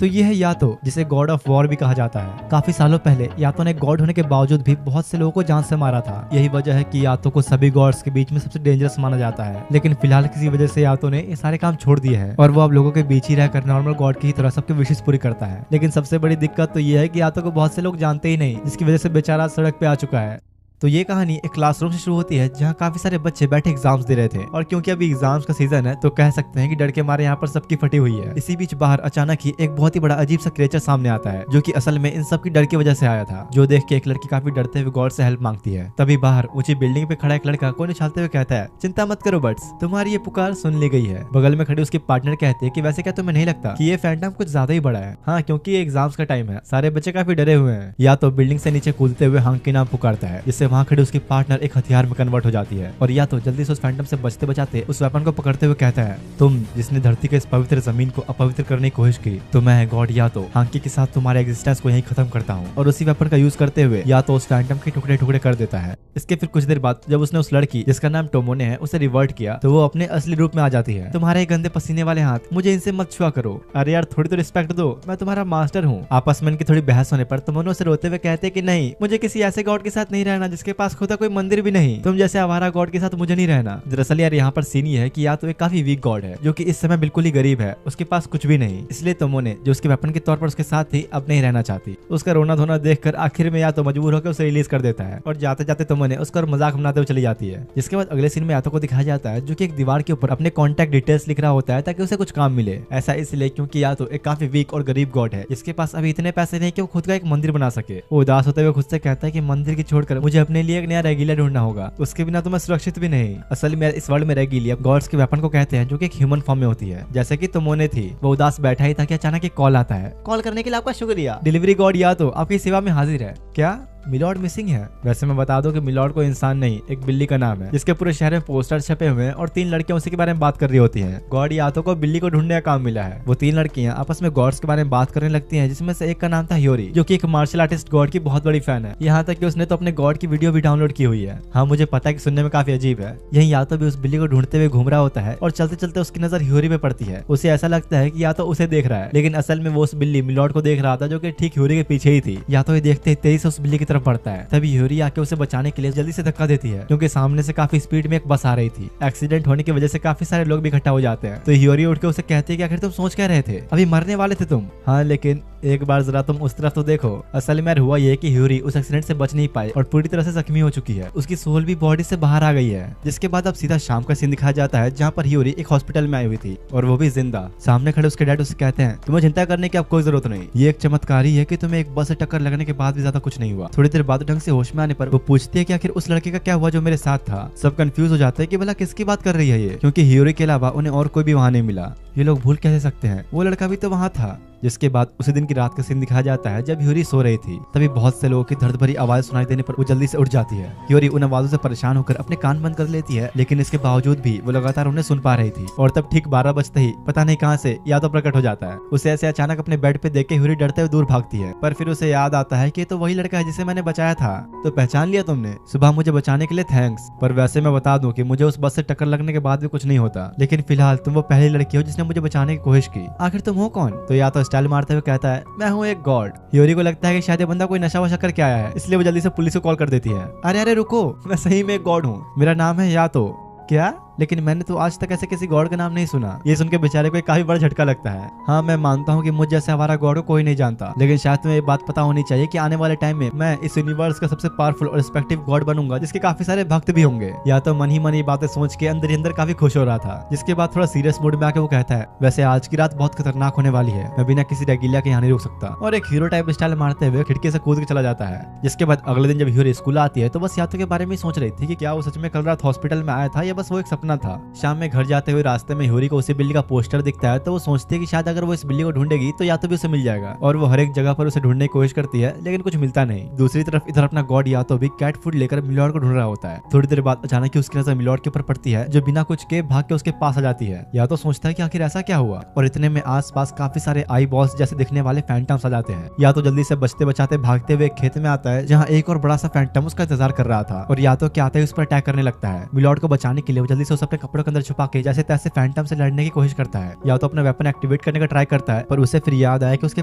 तो ये है यातो, जिसे गॉड ऑफ वॉर भी कहा जाता है। काफी सालों पहले यातो ने गॉड होने के बावजूद भी बहुत से लोगों को जान से मारा था। यही वजह है कि यातो को सभी गॉड्स के बीच में सबसे डेंजरस माना जाता है। लेकिन फिलहाल किसी वजह से यातो ने ये सारे काम छोड़ दिए हैं और वो अब लोगों के बीच ही रहकर नॉर्मल गॉड की तरह सबके विशेष पूरी करता है। लेकिन सबसे बड़ी दिक्कत तो ये है कि यातो को बहुत से लोग जानते ही नहीं, जिसकी वजह से बेचारा सड़क पे आ चुका है। तो ये कहानी एक क्लासरूम से शुरू होती है जहाँ काफी सारे बच्चे बैठे एग्जाम्स दे रहे थे, और क्योंकि अभी एग्जाम्स का सीजन है तो कह सकते हैं कि डर के मारे यहाँ पर सबकी फटी हुई है। इसी बीच बाहर अचानक ही एक बहुत ही बड़ा अजीब सा क्रिएचर सामने आता है, जो कि असल में इन सब की डर की वजह से आया था। जो देख के एक लड़की काफी डरते हुए गॉड से हेल्प मांगती है। तभी बाहर ऊंची बिल्डिंग पे खड़ा एक लड़का कोई उछालते हुए कहता है, चिंता मत करो बट्स, तुम्हारी ये पुकार सुन ली गई है। बगल में खड़े उसके पार्टनर कहते हैं कि वैसे क्या तुम्हें नहीं लगता कि ये फैंटम कुछ ज्यादा ही बड़ा है? हाँ, क्योंकि ये एग्जाम्स का टाइम है, सारे बच्चे काफी डरे हुए हैं। या तो बिल्डिंग से नीचे कूदते हुए हांग के नाम पुकारता है, जिससे वहाँ खड़े उसकी पार्टनर एक हथियार में कन्वर्ट हो जाती है। और या तो जल्दी से उस फैंटम से बचते बचाते उस वेपन को पकड़ते हुए कहता है, तुम जिसने धरती के इस पवित्र जमीन को अपवित्र करने की कोशिश की, तो मैं गॉड या तो हांकी के साथ तुम्हारे एग्जिस्टेंस को यहीं खत्म करता हूँ। और उसी वेपन का यूज करते हुए या तो उस फैंटम के टुकड़े टुकड़े कर देता है। इसके फिर कुछ देर बाद जब उसने उस लड़की जिसका नाम टोमोने है उसे रिवर्ट किया, तो वो अपने असली रूप में आ जाती है। तुम्हारे गंदे पसीने वाले हाथ, मुझे इनसे मत छुआ करो। अरे यार, थोड़ी तो रिस्पेक्ट दो, मैं तुम्हारा मास्टर हूँ। आपस में इनकी थोड़ी बहस होने पर टोमोने से रोते हुए कहते कि नहीं, मुझे किसी ऐसे गॉड के साथ नहीं रहना जिसके पास खुदा कोई मंदिर भी नहीं। तुम जैसे आवारा गॉड के साथ मुझे नहीं रहना। दरअसल यार यहाँ पर सीन ये है कि या तो एक काफी वीक गॉड है, जो कि इस समय बिल्कुल ही गरीब है, उसके पास कुछ भी नहीं। इसलिए टोमोने जो उसके वेपन के तौर पर उसके साथ थी, अब नहीं रहना चाहती। उसका रोना धोना देखकर आखिर में या तो मजबूर होकर उसे रिलीज कर देता है, और जाते जाते टोमोने उसका मजाक बनाते हुए चली जाती है। जिसके बाद अगले सीन में यातो को दिखाया जाता है, जो कि एक दीवार के ऊपर अपने कॉन्टैक्ट डिटेल्स लिख रहा होता है ताकि उसे कुछ काम मिले। ऐसा इसलिए क्योंकि यातो एक काफी वीक और गरीब गॉड है, जिसके पास अभी इतने पैसे नहीं कि वो खुद का एक मंदिर बना सके। वो उदास होते हुए खुद से कहता है कि मंदिर की छोड़कर मुझे अपने लिए एक नया रेगुलर ढूंढना होगा, उसके बिना तो मैं सुरक्षित भी नहीं। असल में इस वर्ल्ड में रेगुलर गॉड्स के वेपन को कहते हैं, जो कि एक ह्यूमन फॉर्म में होती है, जैसे कि टोमोने थी। वो उदास बैठा ही था कि अचानक एक कॉल आता है। कॉल करने के लिए आपका शुक्रिया, डिलीवरी गॉड या तो आपकी सेवा में हाजिर है। क्या मिलॉर्ड मिसिंग है? वैसे मैं बता दूं कि मिलॉर्ड को इंसान नहीं, एक बिल्ली का नाम है, जिसके पूरे शहर में पोस्टर छपे हुए हैं और 3 लड़कियां उसी के बारे में बात कर रही होती हैं। गॉड यातो को बिल्ली को ढूंढने का काम मिला है। वो 3 लड़कियां आपस में गॉड्स के बारे में बात करने लगती हैं, जिसमें से एक का नाम था ह्योरी, जो कि एक मार्शल आर्टिस्ट गॉड की बहुत बड़ी फैन है। यहाँ तक कि उसने तो अपने गॉड की वीडियो भी डाउनलोड की हुई है। हाँ, मुझे पता है कि सुनने में काफी अजीब है। यही यातो भी उस बिल्ली को ढूंढते हुए घूम रहा होता है, और चलते चलते उसकी नजर ह्योरी पे पड़ती है। उसे ऐसा लगता है कि या तो उसे देख रहा है, लेकिन असल में वो उस बिल्ली मिलॉर्ड को देख रहा था, जो कि ठीक ह्योरी के पीछे ही थी। या तो ये देखते ही तेजी से उस बिल्ली की तरफ बढ़ता है। तभी ह्योरी आके उसे बचाने के लिए जल्दी से धक्का देती है, क्योंकि सामने से काफी स्पीड में एक बस आ रही थी। एक्सीडेंट होने की वजह से काफी सारे लोग भी इकट्ठा हो जाते हैं। तो ह्योरी उठ के उसे कहती है कि आखिर तुम सोच क्या रहे थे? अभी मरने वाले थे तुम। हाँ, लेकिन एक बार जरा तुम उस तरफ तो देखो। असल में हुआ ये कि ह्योरी उस एक्सीडेंट से बच नहीं पाई और पूरी तरह से जख्मी हो चुकी है। उसकी सोल भी बॉडी से बाहर आ गई है। जिसके बाद अब सीधा शाम का सीन दिखाया जाता है, जहाँ पर ह्योरी एक हॉस्पिटल में आई हुई थी, और वो भी जिंदा। सामने खड़े उसके डैड उसे कहते हैं, तुम्हें चिंता करने की अब कोई जरूरत नहीं, ये एक चमत्कार ही है कि तुम्हें एक बस से टक्कर लगने के बाद भी ज्यादा कुछ नहीं हुआ। थोड़ी देर बाद ढंग से होश में आने पर वो पूछती है कि आखिर उस लड़के का क्या हुआ जो मेरे साथ था। सब कंफ्यूज हो जाते हैं कि भला किसकी बात कर रही है ये, क्योंकि ह्योरी के अलावा उन्हें और कोई भी वहां नहीं मिला। ये लोग भूल कैसे सकते हैं, वो लड़का भी तो वहां था। जिसके बाद उसी दिन की रात का सीन दिखाया जाता है, जब ह्योरी सो रही थी। तभी बहुत से लोगों की दर्द भरी आवाज सुनाई देने पर वो जल्दी से उठ जाती है। ह्योरी उन आवाजों से परेशान होकर अपने कान बंद कर लेती है, लेकिन इसके बावजूद भी वो लगातार उन्हें सुन पा रही थी। और तब ठीक 12 बजते ही पता नहीं कहां से या तो प्रकट हो जाता है। उसे ऐसे अचानक अपने बेड पे देख के ह्योरी डरते हुए दूर भागती है, पर फिर उसे याद आता है कि तो वही लड़का है जिसे मैंने बचाया था। तो पहचान लिया तुमने? सुबह मुझे बचाने के लिए थैंक्स। पर वैसे मैं बता दूं कि मुझे उस बस से टक्कर लगने के बाद भी कुछ नहीं होता, लेकिन फिलहाल तुम वो पहली लड़की हो जिसने मुझे बचाने की कोशिश की। आखिर तुम हो कौन? तो या तो स्टाइल मारते हुए कहता है, मैं हूँ एक गॉड। ह्योरी को लगता है कि शायद ये बंदा कोई नशा वशा करके आया है, इसलिए वो जल्दी से पुलिस को कॉल कर देती है। अरे अरे रुको, मैं सही में एक गॉड हूँ, मेरा नाम है यातो। क्या? लेकिन मैंने तो आज तक ऐसे किसी गॉड का नाम नहीं सुना। ये सुन के बेचारे को काफी बड़ा झटका लगता है। हाँ, मैं मानता हूँ कि मुझ जैसे हमारा गॉड को कोई नहीं जानता, लेकिन शायद तुम्हें ये बात पता होनी चाहिए कि आने वाले टाइम में मैं इस यूनिवर्स का सबसे पावरफुल और रिस्पेक्टिव गॉड बनूंगा, जिसके काफी सारे भक्त भी होंगे। या तो मन ही बातें सोच के अंदर ही अंदर काफी खुश हो रहा था। जिसके बाद थोड़ा सीरियस मूड में आके वो कहता है, वैसे आज की रात बहुत खतरनाक होने वाली है, मैं बिना किसी रेगिलिया के यहाँ नहीं रुक सकता। और एक हीरो टाइप स्टाइल मारते हुए खिड़की से कूद के चला जाता है। जिसके बाद अगले दिन जब ह्योरी स्कूल आती है, तो बस यातो के बारे में सोच रही थी कि क्या वो सच में कल रात हॉस्पिटल में आया था या बस वो एक सपना था। शाम में घर जाते हुए रास्ते में ह्योरी को उसी बिल्ली का पोस्टर दिखता है, तो वो सोचती है कि शायद अगर वो इस बिल्ली को ढूंढेगी तो या तो भी उसे मिल जाएगा। और वो हर एक जगह पर उसे ढूंढने की कोशिश करती है, लेकिन कुछ मिलता नहीं। दूसरी तरफ इधर अपना गॉड या तो भी कैट फूड लेकर मिलॉर्ड को ढूंढ रहा होता है। थोड़ी देर बाद अचानक उसकी नजर मिलॉर्ड के ऊपर पड़ती है, जो बिना कुछ के भाग के उसके पास आ जाती है। या तो सोचता है कि आखिर ऐसा क्या हुआ, और इतने में आसपास काफी सारे आई बॉल्स जैसे दिखने वाले फैंटम्स आ जाते हैं। या तो जल्दी से बचते बचाते भागते हुए खेत में आता है, जहाँ एक और बड़ा सा फैंटम उसका इंतजार कर रहा था। और या तो क्या आता है उस पर अटैक करने लगता है। मिलॉर्ड को बचाने के लिए वो जल्दी से से उसे अपने कपड़ों के अंदर छुपा के जैसे तैसे फैंटम से लड़ने की कोशिश करता है। या तो अपना वेपन एक्टिवेट करने का ट्राई करता है, पर उसे फिर याद आया कि उसके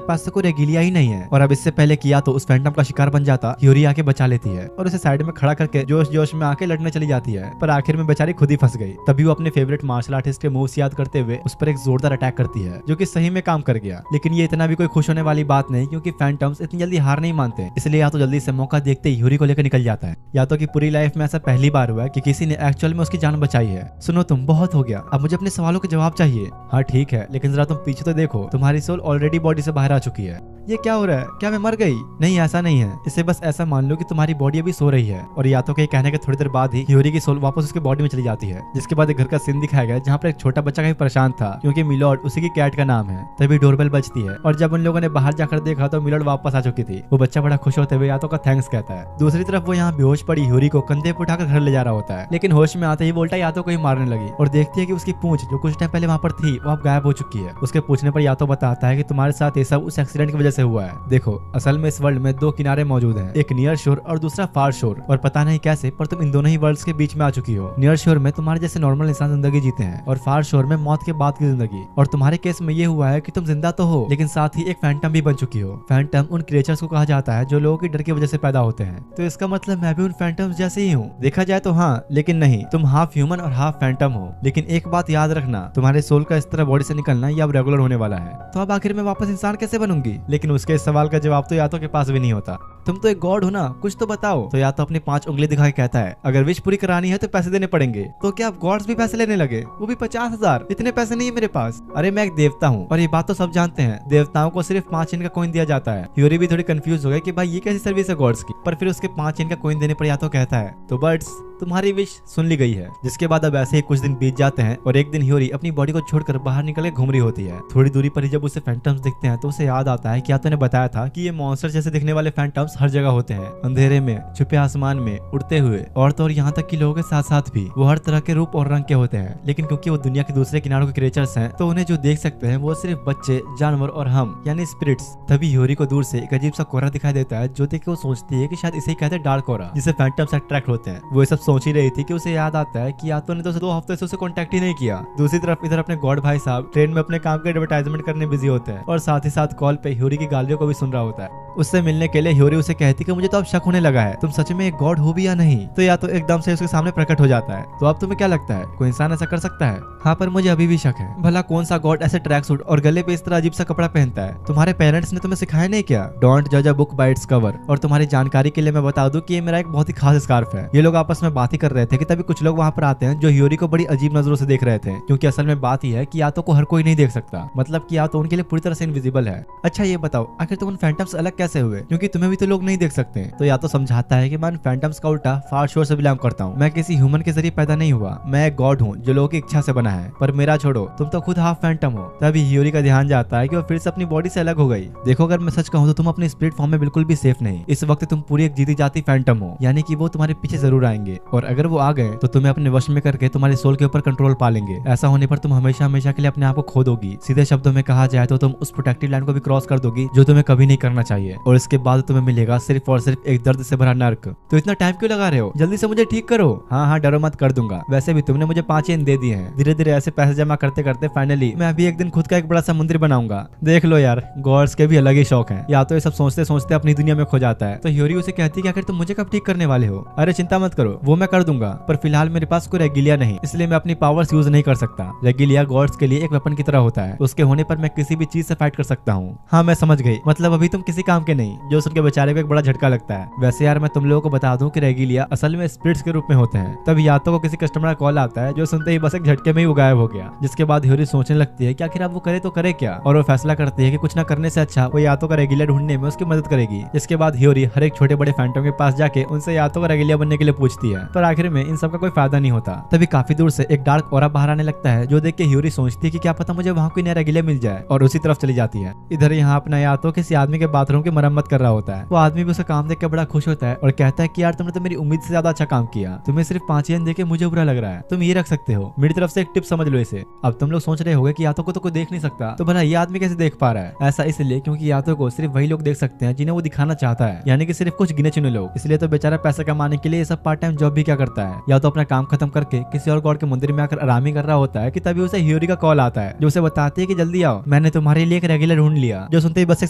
पास तो कोई रेगिलिया ही नहीं है। और अब इससे पहले किया तो उस फैंटम का शिकार बन जाता, ह्यूरी आके बचा लेती है और उसे साइड में खड़ा करके जोश जोश में आके लड़ने चली जाती है। पर आखिर में बेचारी खुद ही फंस गई। तभी वो अपने फेवरेट मार्शल आर्टिस्ट के मूव्स याद करते हुए उस पर एक जोरदार अटैक करती है, जो कि सही में काम कर गया। लेकिन ये इतना भी कोई खुश होने वाली बात नहीं, क्योंकि फैंटम्स इतनी जल्दी हार नहीं मानते। इसलिए या तो जल्दी से मौका देखते ही ह्यूरी को लेकर निकल जाता है, या तो कि पूरी लाइफ में ऐसा पहली बार हुआ है कि किसी ने एक्चुअल में उसकी जान बचाई है। सुनो तुम, बहुत हो गया, अब मुझे अपने सवालों के जवाब चाहिए। हाँ ठीक है, लेकिन जरा तुम पीछे तो देखो, तुम्हारी सोल ऑलरेडी बॉडी से बाहर आ चुकी है। ये क्या हो रहा है? क्या मैं मर गई? नहीं, ऐसा नहीं है। इसे बस ऐसा मान लो कि तुम्हारी बॉडी अभी सो रही है। और या तो के कहने के थोड़ी देर बाद ही ह्यूरी की सोल वापस उसके बॉडी में चली जाती है। जिसके बाद एक घर का सीन दिखाया गया जहाँ पर एक छोटा बच्चा कहीं परेशान था, क्योंकि मिलोड उसी की कैट का नाम है। तभी डोरबेल बजती है और जब उन लोगों ने बाहर जाकर देखा तो मिलोड वापस आ चुकी थी। वो बच्चा बड़ा खुश होते हुए यातो का थैंक्स कहता है। दूसरी तरफ वो यहाँ बेहोश पड़ी ह्यूरी को कंधे पर उठाकर घर ले जा रहा होता है, लेकिन होश में आते ही वो उल्टा यातो को ही मारने लगी और देखती है कि उसकी पूंछ जो कुछ टाइम पहले वहाँ पर थी वो अब गायब हो चुकी है। उसके पूछने पर यातो बताता है कि तुम्हारे साथ ये सब उस एक्सीडेंट की वजह से हुआ है। देखो, असल में इस वर्ल्ड में दो किनारे मौजूद हैं, एक नियर शोर और दूसरा फार शोर। और पता नहीं कैसे पर तुम इन दोनों ही वर्ल्ड्स के बीच में आ चुकी हो। नियर शोर में तुम्हारे जैसे नॉर्मल इंसान जिंदगी जीते हैं और फार शोर में मौत के बाद की जिंदगी। और तुम्हारे केस में ये हुआ है कि तुम जिंदा तो हो, लेकिन साथ ही एक फैंटम भी बन चुकी हो। फैंटम उन क्रिएचर्स को कहा जाता है जो लोगों की डर की वजह से पैदा होते हैं। तो इसका मतलब मैं भी उन फैंटम्स जैसे ही हूँ। देखा जाए तो हाँ, लेकिन नहीं, तुम हाफ ह्यूमन और हाफ फैंटम हो। लेकिन एक बात याद रखना, तुम्हारे सोल का इस तरह बॉडी से निकलना ये अब रेगुलर होने वाला है। तो अब आखिर में वापस इंसान कैसे बनूंगी? लेकिन उसके इस सवाल का जवाब तो यातो के पास भी नहीं होता। तुम तो एक गॉड हो ना, कुछ तो बताओ। तो या तो अपनी 5 उंगली दिखा के कहता है, अगर विश पूरी करानी है तो पैसे देने पड़ेंगे। तो क्या अब गॉड्स भी पैसे लेने लगे? वो भी 50,000? इतने पैसे नहीं है मेरे पास। अरे मैं एक देवता हूँ और ये बात तो सब जानते हैं, देवताओं को सिर्फ 5 इन का कॉइन दिया जाता है। ह्यूरी भी थोड़ी कंफ्यूज हो गई कि भाई ये कैसी सर्विस है गॉड्स की। पर फिर उसके 5 इन का कॉइन देने पर या तो कहता है, तो बर्ड्स तुम्हारी विश सुन ली गई है। जिसके बाद अब ऐसे ही कुछ दिन बीत जाते हैं और एक दिन ह्यूरी अपनी बॉडी को छोड़कर बाहर निकल के घूम रही होती है। थोड़ी दूरी पर ही जब उसे फैंटम्स दिखते हैं तो उसे याद आता है कि यातो ने बताया था कि ये मॉन्स्टर जैसे दिखने वाले फैंटम्स हर जगह होते हैं, अंधेरे में, छुपे आसमान में, उड़ते हुए, और तो और यहाँ तक कि लोगों के साथ साथ भी वो हर तरह के रूप और रंग के होते हैं। लेकिन क्योंकि वो दुनिया के दूसरे किनारों के क्रिएचर्स हैं, तो उन्हें जो देख सकते हैं वो सिर्फ बच्चे, जानवर और हम यानी स्पिरिट्स। तभी ह्यूरी को दूर से एक अजीब सा कोहरा दिखाई देता है, जो देख के वो सोचती है कि शायद इसे ही कहते हैं डार्क कोहरा, जिसे फैंटम्स अट्रैक्ट होते हैं। वो ये सब सोच ही रही थी कि उसे याद आता है कि यातो ने तो 2 हफ्ते से उसे कांटेक्ट ही नहीं किया। दूसरी तरफ इधर अपने गॉड भाई साहब ट्रेन में अपने काम के एडवर्टाइजमेंट करने बिजी होते हैं और साथ ही साथ कॉल पे ह्यूरी की गालियों को भी सुन रहा होता है। उससे मिलने के लिए ह्यूरी उसे कहती कि मुझे तो अब शक होने लगा है, तुम सच में एक गॉड हो भी या नहीं। तो या तो एकदम से उसके सामने प्रकट हो जाता है। तो अब तुम्हें क्या लगता है, कोई इंसान ऐसा कर सकता है? हाँ, पर मुझे अभी भी शक है। भला कौन सा गॉड ऐसे ट्रैक सूट और गले पे इस तरह अजीब सा कपड़ा पहनता है? तुम्हारे पेरेंट्स ने तुम्हें सिखाया नहीं क्या? डोंट जज a book by its cover. और तुम्हारी जानकारी के लिए मैं बता दूं कि ये मेरा एक बहुत ही खास स्कार्फ है। ये लोग आपस में बात ही कर रहे थे कि तभी कुछ लोग वहाँ पर आते हैं जो ह्यूरी को बड़ी अजीब नजरों से देख रहे थे, क्योंकि असल में बात ही है कि यातो को हर कोई नहीं देख सकता, मतलब कि यातो उनके लिए पूरी तरह से इनविजिबल है। अच्छा ये बताओ, आखिर तुम उन फैंटम्स अलग कैसे हुए, क्योंकि तुम्हें भी तो लोग नहीं देख सकते? तो यातो समझाता है कि मैं फैंटम्स का उल्टा फार शोर से बिलोंग करता हूँ। मैं किसी ह्यूमन के जरिए पैदा नहीं हुआ, मैं एक गॉड हूँ जो लोगों की इच्छा से बना है। पर मेरा छोड़ो, तुम तो खुद हाफ फैंटम हो। तभी ह्यूरी का ध्यान जाता है कि वो फिर से अपनी बॉडी से अलग हो गई। देखो, अगर मैं सच कहूँ तो तुम अपने स्पिरिट फॉर्म में बिल्कुल भी सेफ नहीं। इस वक्त तुम पूरी एक जीती जाती फैंटम हो, यानी कि वो तुम्हारे पीछे जरूर आएंगे, और अगर वो आ गए तो तुम्हें अपने वश में करके तुम्हारे सोल के ऊपर कंट्रोल पा लेंगे। ऐसा होने पर तुम हमेशा हमेशा के लिए अपने आप को खो दोगी। सीधे शब्दों में कहा जाए तो तुम उस प्रोटेक्टेड लाइन को भी क्रॉस कर दोगी जो तुम्हें कभी नहीं करना चाहिए, और इसके बाद तुम्हें मिलेगा सिर्फ और सिर्फ एक दर्द से भरा नर्क। तो इतना टाइम क्यों लगा रहे हो? जल्दी से मुझे ठीक करो। हाँ हाँ, डरो मत, कर दूंगा। वैसे भी तुमने मुझे 5 इन दे दिए हैं। धीरे धीरे ऐसे पैसे जमा करते करते फाइनली मैं भी एक दिन खुद का एक बड़ा सा मंदिर बनाऊंगा। देख लो यार, गॉड्स के भी अलग ही शौक है। या तो ये सब सोचते सोचते अपनी दुनिया में खो जाता है। तो ह्यूरी उसे कहती है कि आखिर तुम मुझे कब ठीक करने वाले हो? अरे चिंता मत करो, वो मैं कर दूंगा, पर फिलहाल मेरे पास कोई रेगिलिया नहीं, इसलिए मैं अपनी पावर्स यूज नहीं कर सकता। रेगिलिया गॉड्स के लिए एक वेपन की तरह होता है, उसके होने पर मैं किसी भी चीज से फाइट कर सकता हूँ। हाँ मैं समझ गई, मतलब अभी तुम किसी काम के नहीं, जो सुन के बेचारे को एक बड़ा झटका लगता है। वैसे यार मैं तुम लोगों को बता दूं कि रेगिलिया असल में स्पिरिट्स के रूप में होते हैं। तब यातो को किसी कस्टमर का कॉल आता है, जो सुनते ही बस एक झटके में ही वो गायब हो गया। जिसके बाद ह्यूरी सोचने लगती है कि आखिर अब वो करे तो करे क्या, और वो फैसला करती है कि कुछ न करने से अच्छा वो यातो का रेगिलिया ढूंढने में उसकी मदद करेगी। जिसके बाद ह्यूरी हर एक छोटे बड़े फैंटम के पास जाके उनसे यातो का रेगिलिया बनने के लिए पूछती है, पर आखिर में इन सब का कोई फायदा नहीं होता। तभी काफी दूर से एक डार्क ऑरा बाहर आने लगता है, जो देख के ह्यूरी सोचती है कि क्या पता मुझे वहाँ कोई नया रेगिलिया मिल जाए, और उसी तरफ चली जाती है। इधर यहाँ अपना यातो किसी आदमी के बाथरूम के की मरम्मत कर रहा होता है। वो आदमी भी उसका काम देख के बड़ा खुश होता है और कहता है कि यार तुमने तो मेरी उम्मीद से ज्यादा अच्छा काम किया, तुम्हें सिर्फ 5 येन देके मुझे बुरा लग रहा है, तुम ये रख सकते हो, मेरी तरफ से एक टिप समझ लो इसे। अब तुम लोग सोच रहे होगे कि यातो को तो कोई देख नहीं सकता, तो भला ये आदमी कैसे देख पा रहा है? ऐसा इसलिए क्योंकि यातो को सिर्फ वही लोग देख सकते हैं जिन्हें वो दिखाना चाहता है, यानी कि सिर्फ कुछ गिने चुने लोग। इसलिए तो बेचारा पैसा कमाने के लिए ये सब पार्ट टाइम जॉब भी क्या करता है, या तो अपना काम खत्म करके किसी और गॉड के मंदिर में आकर आराम ही कर रहा होता है कि तभी उसे हियोरी का कॉल आता है जो उसे बताती है कि जल्दी आओ, मैंने तुम्हारे लिए एक रेगुलर ढूंढ लिया। जो सुनते ही बस एक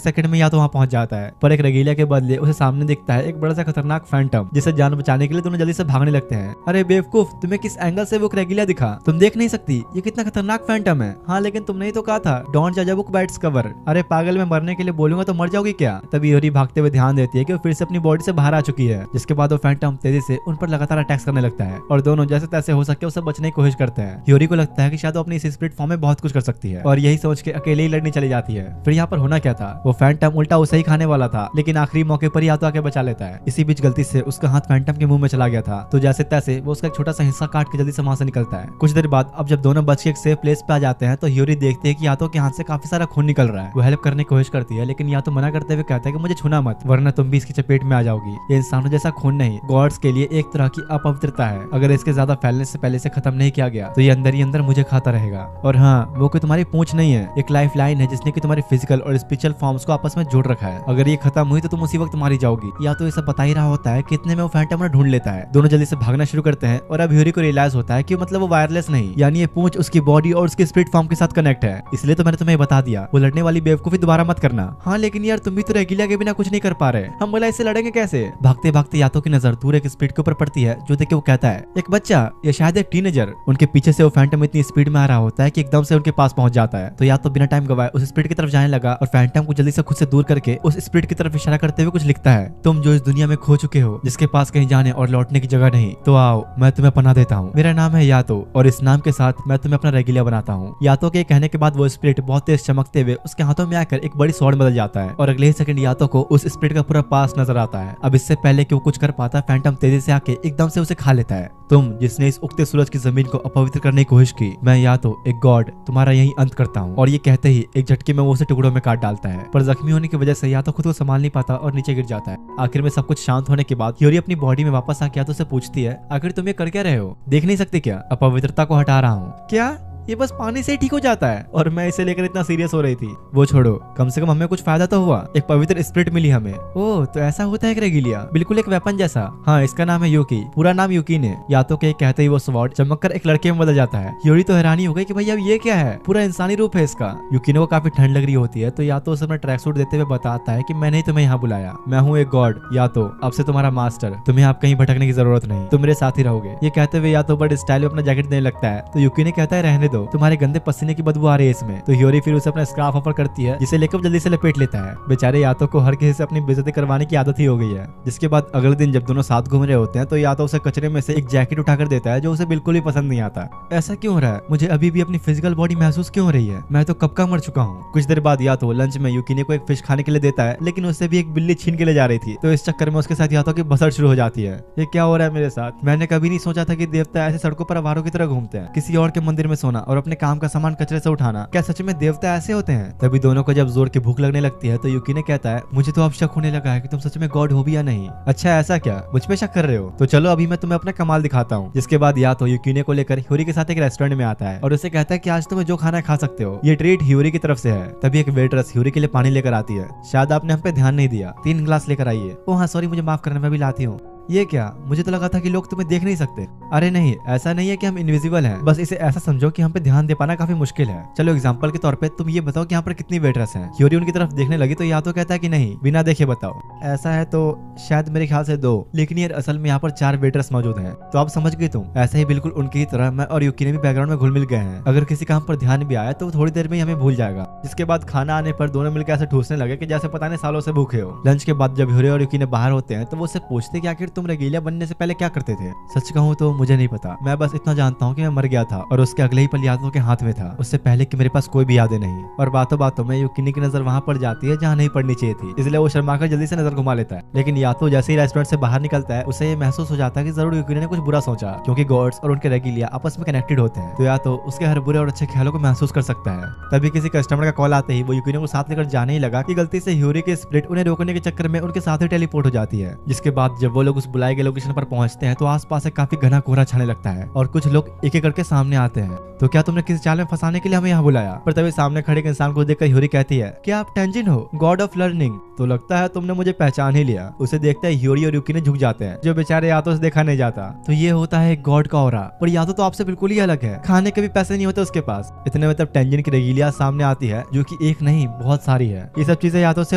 सेकंड में या तो वहाँ पहुंच जाता है, पर एक रेगुलर के बदले उसे सामने दिखता है एक बड़ा सा खतरनाक फैंटम, जिसे जान बचाने के लिए दोनों जल्दी से भागने लगते हैं। अरे बेवकूफ, तुम्हें किस एंगल से वो रेगुलर दिखा? तुम देख नहीं सकती, ये कितना खतरनाक फैंटम है। हाँ लेकिन तुमने ही तो कहा था डोंट जज a book by its cover. अरे पागल, मैं मरने के लिए बोलूंगा तो मर जाओगी क्या? तभी हियोरी भागते हुए ध्यान देती है कि वो फिर से अपनी बॉडी से बाहर आ चुकी है, जिसके बाद वो फैंटम तेजी से उन पर लगातार अटैक्स करने लगता है और दोनों जैसे तैसे हो सके उसे बचने की कोशिश करते हैं। हियोरी को लगता है कि शायद वो अपनी इस स्पिरिट फॉर्म में बहुत कुछ कर सकती है और यही सोच के अकेले ही लड़ने चली जाती है। फिर यहाँ पर होना क्या था, वो फैंटम उल्टा उसे ही खाने वाला था, लेकिन आखिरी मौके पर या तो आके बचा लेता है। इसी बीच गलती से उसका हाथ फैंटम के मुंह में चला गया था, तो जैसे तैसे वो उसका एक छोटा सा हिस्सा काट के जल्दी से वहां से निकलता है। कुछ देर बाद अब जब दोनों बच के एक सेफ प्लेस पे आ जाते हैं तो हियोरी देखती है कि यातो के हाथ से काफी सारा खून निकल रहा है। वो हेल्प करने की कोशिश करती है, लेकिन यातो मना करते हुए कहता है कि मुझे छूना मत, वरना तुम भी इसकी चपेट में आ जाओगी। ये इंसानों जैसा खून नहीं, गॉड्स के लिए एक तरह की अपवित्रता है। अगर इसके ज्यादा फैलने से पहले से खत्म नहीं किया गया तो ये अंदर ही अंदर मुझे खाता रहेगा। और हाँ, वो कोई तुम्हारी पूंछ नहीं है, एक लाइफ लाइन है जिसने कि तुम्हारी फिजिकल और स्पिरिचुअल फॉर्म्स को आपस में जोड़ रखा है। अगर ये खत्म हुई तो तुम उसी वक्त मारी जाओगी। या तो ये सब बता ही रहा होता है कि इतने में वो फैंटम ढूंढ लेता है। दोनों जल्दी से भागना शुरू करते हैं और अब हियोरी को रियलाइज होता है कि मतलब वो वायरलेस नहीं, यानी ये पूंछ उसकी बॉडी और उसके स्पिरिट फॉर्म के साथ कनेक्ट है। इसलिए तो मैंने तुम्हें बता दिया, वो लड़ने वाली बेवकूफी दोबारा मत करना। हाँ लेकिन यार तुम भी तो रेगिलिया के बिना कुछ नहीं कर पा रहे, हम बोला इससे लड़ेंगे कैसे? भागते भागते यातो की नजर दूर एक स्पिरिट के ऊपर पड़ती है जो देख के वो कहता है एक बच्चा या शायद एक टीनेजर। उनके पीछे से वो फैंटम इतनी स्पीड में आ रहा होता है कि एकदम से उनके पास पहुंच जाता है। तो या तो बिना टाइम गवाए उस स्पिरिट की तरफ जाने लगा और फैंटम को जल्दी से खुद से दूर करके उस स्पिरिट की तरफ इशारा करते हुए कुछ लिखता है, तुम जो इस दुनिया में खो चुके हो, जिसके पास कहीं जाने और लौटने की जगह नहीं, तो आओ मैं तुम्हें पनाह देता हूँ। मेरा नाम है यातो और इस नाम के साथ मैं तुम्हें अपना रेगुलर बनाता हूँ। यातो के कहने के बाद वो स्पिरिट बहुत तेज चमकते हुए उसके हाथों में आकर एक बड़ी स्वॉर्ड बदल जाता है और अगले ही सेकंड यातो को उस स्पिरिट का पूरा पास नजर आता है। अब इससे पहले कि वो कुछ कर पाता, फैंटम तेजी से आके एकदम से उसे खा लेता है। तुम जिसने इस उगते सूरज की जमीन को अपवित्र करने की कोशिश की, मैं या तो एक गॉड तुम्हारा यही अंत करता हूँ। और ये कहते ही एक झटके में वो उसे टुकड़ों में काट डालता है, पर जख्मी होने की वजह से या तो खुद को संभाल नहीं पाता और नीचे गिर जाता है। आखिर में सब कुछ शांत होने के बाद हियोरी अपनी बॉडी में वापस आके तो उसे पूछती है, आखिर तुम ये कर क्या रहे हो? देख नहीं सकते क्या अपवित्रता को हटा रहा हूँ? क्या ये बस पानी से ही ठीक हो जाता है? और मैं इसे लेकर इतना सीरियस हो रही थी। वो छोड़ो, कम से कम हमें कुछ फायदा तो हुआ, एक पवित्र स्पिरिट मिली हमें। ओह तो ऐसा होता है रेगिलिया, बिल्कुल एक वेपन जैसा। हाँ इसका नाम है यूकी, पूरा नाम यूकी ने। यातो के कहते ही वो स्वॉर्ड चमककर एक लड़के में बदल जाता है। हियोरी तो हैरानी हो गई कि भाई अब ये क्या है, पूरा इंसानी रूप है इसका। यूकी ने वो काफी ठंड लग रही होती है तो यातो उसे अपना ट्रैक सूट देते हुए बताता है कि मैंने ही तुम्हें यहाँ बुलाया, मैं हूँ एक गॉड यातो, अब से तुम्हारा मास्टर, तुम्हें आप कहीं भटकने की जरूरत नहीं, तुम मेरे साथ ही रहोगे। ये कहते हुए यातो बड़े स्टाइल में अपना जैकेट देने लगता है तो यूकी ने कहता है रहने दो, तुम्हारे गंदे पसीने की बदबू आ रही है इसमें। तो हियोरी फिर उसे अपना स्कार्फ ऑफर करती है जिसे लेकर जल्दी से लपेट लेता है। बेचारे यातो को हर किसी से अपनी बेइज्जती करवाने की आदत ही हो गई है। जिसके बाद अगले दिन जब दोनों साथ घूम रहे होते हैं तो यातो उसे कचरे में से एक जैकेट उठाकर देता है जो उसे बिल्कुल भी पसंद नहीं आता। ऐसा क्यों हो रहा है, मुझे अभी भी अपनी फिजिकल बॉडी महसूस क्यों हो रही है, मैं तो कब का मर चुका हूँ। कुछ देर बाद यातो लंच में यूकी को एक फिश खाने के लिए देता है, लेकिन उससे भी एक बिल्ली छीन के ले जा रही थी। तो इस चक्कर में उसके साथ यातो की बसर शुरू हो जाती है। ये क्या हो रहा है मेरे साथ, मैंने कभी नहीं सोचा था कि देवता ऐसे सड़कों पर आवारों की तरह घूमते हैं। किसी और के मंदिर में सोना और अपने काम का सामान कचरे से उठाना, क्या सच में देवता ऐसे होते हैं? तभी दोनों को जब जोर की भूख लगने लगती है तो यूकी ने कहता है, मुझे तो अब शक होने लगा है कि तुम सच में गॉड हो भी या नहीं। अच्छा ऐसा क्या, मुझ पे शक कर रहे हो? तो चलो अभी मैं तुम्हें अपना कमाल दिखाता हूँ। जिसके बाद या तो यूकी को लेकर हियोरी के साथ एक रेस्टोरेंट में आता है और उसे कहता है कि आज तुम्हें जो खाना खा सकते हो, ये ट्रीट हियोरी की तरफ से है। तभी एक वेटरेस हियोरी के लिए पानी लेकर आती है। शायद आपने हम पे ध्यान नहीं दिया, 3 ग्लास लेकर आइए। ओ हाँ सॉरी, मुझे माफ करना, मैं भी लाती हूँ। ये क्या, मुझे तो लगा था कि लोग तुम्हें देख नहीं सकते। अरे नहीं, ऐसा नहीं है कि हम इनविजिबल हैं, बस इसे ऐसा समझो कि हम पे ध्यान दे पाना काफी मुश्किल है। चलो एग्जांपल के तौर पे तुम ये बताओ कि यहाँ पर कितनी वेटर्स हैं। हियोरी उनकी तरफ देखने लगी तो या तो कहता है कि नहीं, बिना देखे बताओ। ऐसा है तो शायद मेरे ख्याल से 2, लेकिन यार असल में यहाँ पर 4 वेटर्स मौजूद हैं। तो आप समझ गए तुम, ऐसा ही बिल्कुल उनकी ही तरह मैं और यूकी ने भी बैकग्राउंड में घुल मिल गए हैं। अगर किसी काम पर ध्यान भी आया तो वो थोड़ी देर में ही हमें भूल जाएगा। जिसके बाद खाना आने पर दोनों मिलकर ऐसे ठूसने लगे कि जैसे पता नहीं सालों से भूखे हो। लंच के बाद जब हियोरी और यूकी ने बाहर होते हैं तो वो उससे पूछते कि आखिर तुम रेगीलिया बनने से पहले क्या करते थे? सच कहूँ तो मुझे नहीं पता, मैं बस इतना जानता हूँ कि मैं मर गया था और उसके अगले ही पल यातो के हाथ में था, उससे पहले कि मेरे पास कोई भी यादें नहीं। और बातों बातों में युकिनी की नजर वहां पड़ जाती है जहाँ नहीं पड़नी चाहिए थी, इसलिए वो शर्माकर जल्दी से नजर घुमा लेता है। लेकिन यातो जैसे ही रेस्टोरेंट से बाहर निकलता है उसे ये महसूस हो जाता है कि जरूर युकिनी ने कुछ बुरा सोचा, क्योंकि गॉड्स और उनके रेगीलिया आपस में कनेक्टेड होते हैं, तो यातो उसके हर बुरे और अच्छे ख्यालों को महसूस कर सकता है। तभी किसी कस्टमर का कॉल आते ही वो युकिनी को साथ लेकर जाने ही लगा कि गलती से ह्यूरी की स्पिरिट उन्हें रोकने के चक्कर में उनके साथ ही टेलीपोर्ट हो जाती है। जिसके बाद जब वो लोग उस बुलाए गए लोकेशन पर पहुंचते हैं तो आसपास से काफी घना कोहरा छाने लगता है और कुछ लोग एक एक करके सामने आते हैं। तो क्या तुमने किसी चाल में फंसाने के लिए हमें यहाँ बुलाया? पर तभी सामने खड़े एक इंसान को देखकर ह्यूरी कहती है कि आप टेंजिन हो, गॉड ऑफ लर्निंग। तो लगता है तुमने मुझे पहचान ही लिया। उसे देखते ही ह्यूरी और युकी ने झुक जाते हैं, जो बेचारे यातो से देखा नहीं जाता। तो ये होता है गॉड का ऑरा, पर यातो तो आपसे बिल्कुल ही अलग है, खाने के भी पैसे नहीं होते उसके पास। इतने में तब टेंजिन की रेगीलिया सामने आती है, जो कि एक नहीं बहुत सारी है। ये सब चीजें यातो से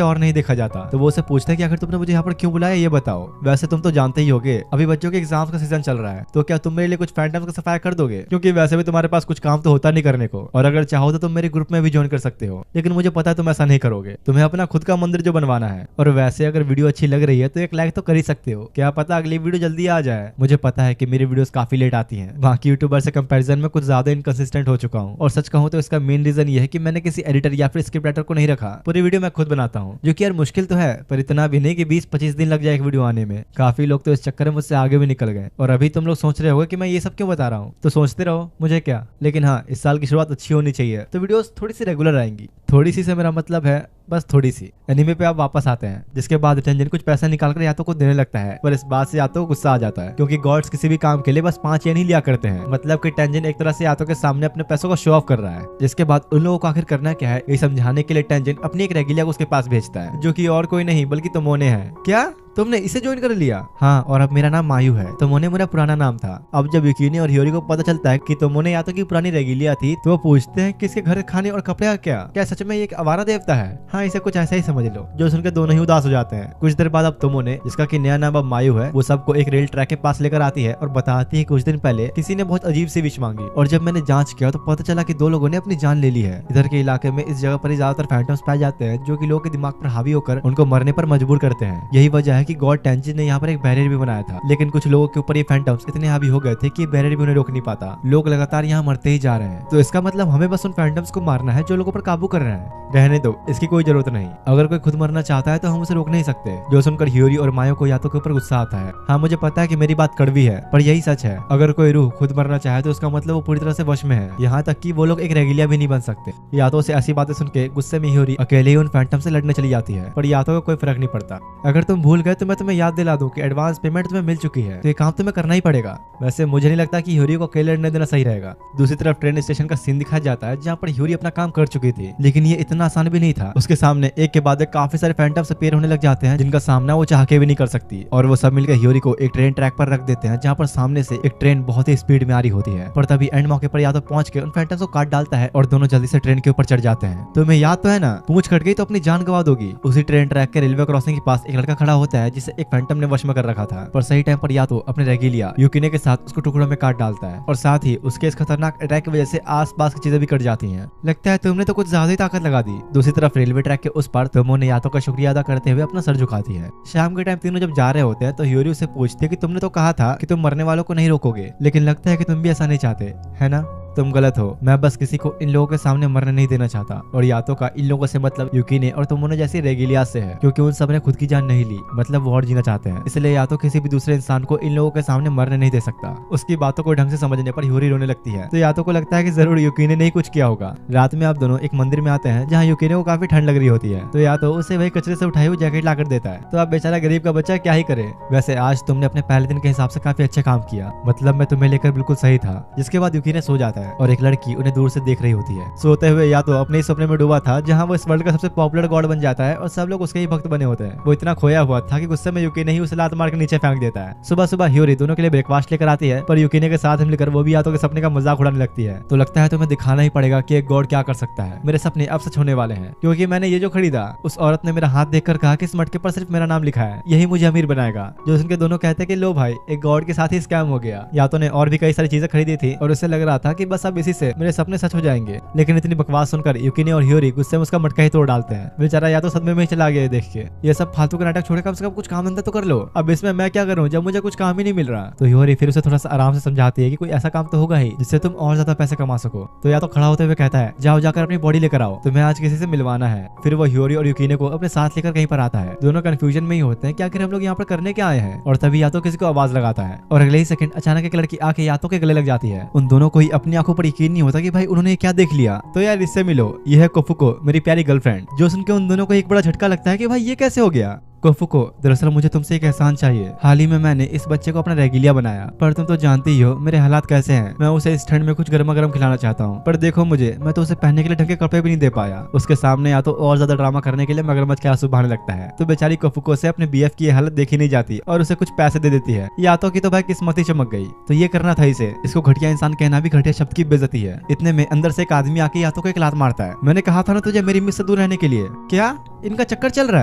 और नहीं देखा जाता। तो वो उसे पूछता है कि आखिर तुमने मुझे यहाँ पर क्यों बुलाया, ये बताओ। वैसे तुम तो जानते ही होगे अभी बच्चों के एग्जाम्स का सीजन चल रहा है, तो क्या तुम मेरे लिए कुछ फैंटम्स का सफाया कर दोगे? क्योंकि वैसे भी तुम्हारे पास कुछ काम तो होता नहीं करने को, और अगर चाहो तो तुम मेरे ग्रुप में भी ज्वाइन कर सकते हो। लेकिन मुझे पता है तुम ऐसा नहीं करोगे, तुम्हें अपना खुद का मंदिर जो बनवाना है। और वैसे अगर वीडियो अच्छी लग रही है तो एक लाइक तो कर ही सकते हो, क्या पता अगली वीडियो जल्दी आ जाए। मुझे पता है कि मेरी वीडियोस काफी लेट आती हैं, बाकी यूट्यूबर से कंपैरिजन में कुछ ज्यादा इनकंसिस्टेंट हो चुका हूँ। और सच कहूँ तो इसका मेन रीजन ये है कि मैंने किसी एडिटर या फिर स्क्रिप्ट राइटर को नहीं रखा, पूरी वीडियो मैं खुद बनाता हूँ, जो कि यार मुश्किल तो है, पर इतना भी नहीं कि 20-25 दिन लग जाए एक वीडियो आने में। काफी लोग तो इस चक्कर में मुझसे आगे भी निकल गए। और अभी तुम लोग सोच रहे होगे कि मैं ये सब क्यों बता रहा हूँ, तो सोचते रहो, मुझे क्या। लेकिन हाँ, इस साल की शुरुआत अच्छी होनी चाहिए, तो वीडियोस थोड़ी सी रेगुलर आएंगी। थोड़ी सी से मेरा मतलब है बस थोड़ी सी। एनीमे पे आप वापस आते हैं, जिसके बाद टेंजिन कुछ पैसा निकालकर यातो को देने लगता है, पर इस बात से यातो को गुस्सा आ जाता है, क्योंकि गॉड्स किसी भी काम के लिए बस 5 येन ही लिया करते हैं। मतलब कि टेंजिन एक तरह से यातो के सामने अपने पैसों को शो ऑफ कर रहा है। जिसके बाद उन लोगों को आखिर करना क्या है ये समझाने के लिए टेंजिन अपनी एक रेगीलिया को उसके पास भेजता है, जो कि और कोई नहीं बल्कि तोमोने है। क्या तुमने इसे ज्वाइन कर लिया? हाँ, और अब मेरा नाम मायू है, तोमोने मेरा पुराना नाम था। अब जब युकिनी और ह्यूरी को पता चलता है कि तोमोने यातो की पुरानी रेगीलिया थी, तो वो पूछते हैं कि इसके घर खाने और कपड़े का क्या सच में ये एक आवारा देवता है? हाँ, इसे कुछ ऐसा ही समझ लो। जो सुनकर दोनों ही उदास हो जाते हैं। कुछ देर बाद अब तोमोने, जिसका कि नया नाम अब मायू है, वो सबको एक रेल ट्रैक के पास लेकर आती है और बताती है कुछ दिन पहले किसी ने बहुत अजीब सी विश मांगी, और जब मैंने जांच किया तो पता चला कि 2 लोगों ने अपनी जान ले ली है। इधर के इलाके में इस जगह पर ही ज्यादातर फैंटम्स पाए जाते हैं, जो कि लोगों के दिमाग पर हावी होकर उनको मरने पर मजबूर करते हैं। यही वजह है कि गॉड टेंजिन ने यहाँ पर एक बैरियर भी बनाया था, लेकिन कुछ लोगों के ऊपर ये फैंटम्स इतने हावी हो गए थे कि बैरियर भी उन्हें रोक नहीं पाता। लोग लगातार यहाँ मरते ही जा रहे हैं। तो इसका मतलब हमें बस उन फैंटम्स को मारना है जो लोगों पर काबू कर रहे हैं। रहने दो, इसकी कोई जरूरत नहीं। अगर कोई खुद मरना चाहता है तो हम उसे रोक नहीं सकते। जो सुनकर ह्यूरी और मायो को यातो के ऊपर गुस्सा आता है। हाँ, मुझे पता है कि मेरी बात कड़वी है, पर यही सच है। अगर कोई रूह खुद मरना चाहे तो उसका मतलब वो पूरी तरह से वश में है। यहाँ तक कि वो लोग एक रेगीलिया भी नहीं बन सकते। यातो से ऐसी बातें सुन के गुस्से में ह्यूरी अकेले ही उन फैंटम से लड़ने चली जाती है, पर यातो को कोई फर्क नहीं पड़ता। अगर तुम भूल गए तो मैं तुम्हें याद दिला दूं कि एडवांस पेमेंट तुम्हें मिल चुकी है, तो ये काम तुम्हें करना ही पड़ेगा। वैसे मुझे नहीं लगता कि ह्यूरी को अकेले लड़ने देना सही रहेगा। दूसरी तरफ ट्रेन स्टेशन का सीन दिखाया जाता है, जहाँ पर ह्यूरी अपना काम कर चुकी थी, लेकिन ये इतना आसान भी नहीं था। उसके सामने एक के बाद एक काफी सारे फैंटम्स अपीयर होने लग जाते हैं, जिनका सामना वो चाह के भी नहीं कर सकती। और वो सब मिलकर ह्यूरी को एक ट्रेन ट्रैक पर रख देते हैं, जहाँ पर सामने से एक ट्रेन बहुत ही स्पीड में आ रही होती है। पर तभी एंड मौके पर यादव पहुंच के उन फैंटम्स को काट डालता है और दोनों जल्दी से ट्रेन के ऊपर चढ़ जाते हैं। तुम्हें याद तो है ना, पूंछ कट गई तो अपनी जान गवा दोगी। उसी ट्रेन ट्रैक के रेलवे क्रॉसिंग के पास एक लड़का खड़ा होता है, जिसे एक फैंटम ने वश में कर रखा था। पर सही टाइम पर यादव अपने रेगीलिया युकिने के साथ उसको टुकड़ों में काट डालता है, और साथ ही उसके इस खतरनाक अटैक की वजह से आसपास की चीजें भी कट जाती हैं। लगता है तुमने तो कुछ ज्यादा ही ताकत लगा दी। दूसरी तरफ रेलवे ट्रैक के उस पर तोमोने यातो का शुक्रिया अदा करते हुए अपना सर झुकाती है। शाम के टाइम तीनों जब जा रहे होते हैं तो ह्यूरी उससे पूछती है कि तुमने तो कहा था कि तुम मरने वालों को नहीं रोकोगे, लेकिन लगता है कि तुम भी ऐसा नहीं चाहते, है ना? तुम गलत हो। मैं बस किसी को इन लोगों के सामने मरने नहीं देना चाहता। और यातो का इन लोगों से मतलब युकिने और तोमोने जैसी रेगीलिया से है, क्योंकि उन सब ने खुद की जान नहीं ली, मतलब वो और जीना चाहते हैं। इसलिए यातो किसी भी दूसरे इंसान को इन लोगों के सामने मरने नहीं दे सकता। उसकी बातों को ढंग से समझने पर ह्यूरी रोने लगती है, तो यातो को लगता है कि जरूर युकिने ने ही कुछ किया होगा। रात में आप दोनों एक मंदिर में आते हैं, जहाँ युकिने को काफी ठंड लग रही होती है, तो यातो उसे वही कचरे से उठाई हुई जैकेट लाकर देता है। तो आप बेचारा गरीब का बच्चा क्या ही करे। वैसे आज तुमने अपने पहले दिन के हिसाब से काफी अच्छा काम किया, मतलब मैं तुम्हें लेकर बिल्कुल सही था। जिसके बाद युकिने सो जाता है और एक लड़की दूर से देख रही होती है। सोते हुए या तो अपने सपने में डूबा था, जहां वो इस वर्ल्ड का सबसे पॉपुलर गॉड बन जाता है और सब लोग उसके ही भक्त बने होते हैं। वो इतना खोया हुआ था कि गुस्से में युकिने ही उसे लात मार के नीचे फेंक देता है। सुबह सुबह ह्यूरी दोनों के लिए ब्रेकफास्ट लेकर आती है, पर युकिने के साथ मिलकर वो भी यातो के सपने का मजाक उड़ाने लगती है। तो लगता है तुम्हें दिखाना ही पड़ेगा कि एक गॉड क्या कर सकता है। मेरे सपने अब सच होने वाले हैं, क्योंकि मैंने ये जो खरीदा, उस औरत ने मेरा हाथ देखकर कहा कि इस मटके पर सिर्फ मेरा नाम लिखा है, यही मुझे अमीर बनाएगा। जो सुनकर दोनों कहते हैं कि लो भाई, एक गॉड के साथ ही स्कैम हो गया। यातो ने और भी कई सारी चीजें खरीदी थी और उसे लग रहा था कि बस अब इसी से मेरे सपने सच हो जाएंगे। लेकिन इतनी बकवास सुनकर युकिने और हियोरी गुस्से में उसका मटका ही तोड़ डालते हैं। बेचारा या तो सदमे में ही चला गया देख के। ये सब फालतू का नाटक छोड़ कम से कम कुछ काम धंधा तो कर लो, अब इसमें मैं क्या करूँ जब मुझे कुछ काम ही नहीं मिल रहा। तो हियोरी फिर उसे थोड़ा सा आराम से समझाती है कि कोई ऐसा काम तो होगा ही जिससे तुम और ज्यादा पैसे कमा सको। तो या तो खड़ा होते हुए कहता है जाओ जाकर अपनी बॉडी लेकर आओ, तुम्हें आज किसी से मिलवाना है। फिर वो हियोरी और युकिने को अपने साथ लेकर कहीं पर आता है। दोनों कंफ्यूजन में ही होते हैं कि आखिर हम लोग यहाँ पर करने क्या आए हैं। और तभी या तो किसी को आवाज लगाता है और अगले ही सेकंड अचानक एक लड़की आके यातो के गले लग जाती है। उन दोनों को ही अपनी आंखों पर यकीन नहीं होता कि भाई उन्होंने क्या देख लिया। तो यार इससे मिलो, ये है कोफुको, मेरी प्यारी गर्लफ्रेंड। जो सुन के उन दोनों को एक बड़ा झटका लगता है कि भाई ये कैसे हो गया। कोफुको, दरअसल मुझे तुमसे एक एहसान चाहिए। हाल ही में मैंने इस बच्चे को अपना रेगिलिया बनाया, पर तुम तो जानती ही हो मेरे हालात कैसे हैं। मैं उसे इस ठंड में कुछ गर्मा गर्म खिलाना चाहता हूँ, पर देखो मुझे, मैं तो उसे पहनने के लिए ढंग के कपड़े भी नहीं दे पाया। उसके सामने या तो और ज्यादा ड्रामा करने के लिए मगरमच्छ के आंसू बहाने लगता है। तो बेचारी कोफुको से अपने बीएफ की हालत देखी नहीं जाती और उसे कुछ पैसे दे देती है। यातो की तो भाई किस्मत ही चमक गई। तो ये करना था इसे। इसको घटिया इंसान कहना भी घटिया शब्द की बेइज्जती है। इतने में अंदर से एक आदमी आके यातो को एक लात मारता है। मैंने कहा था ना तुझे मेरी मिस से दूर रहने के लिए। क्या इनका चक्कर चल रहा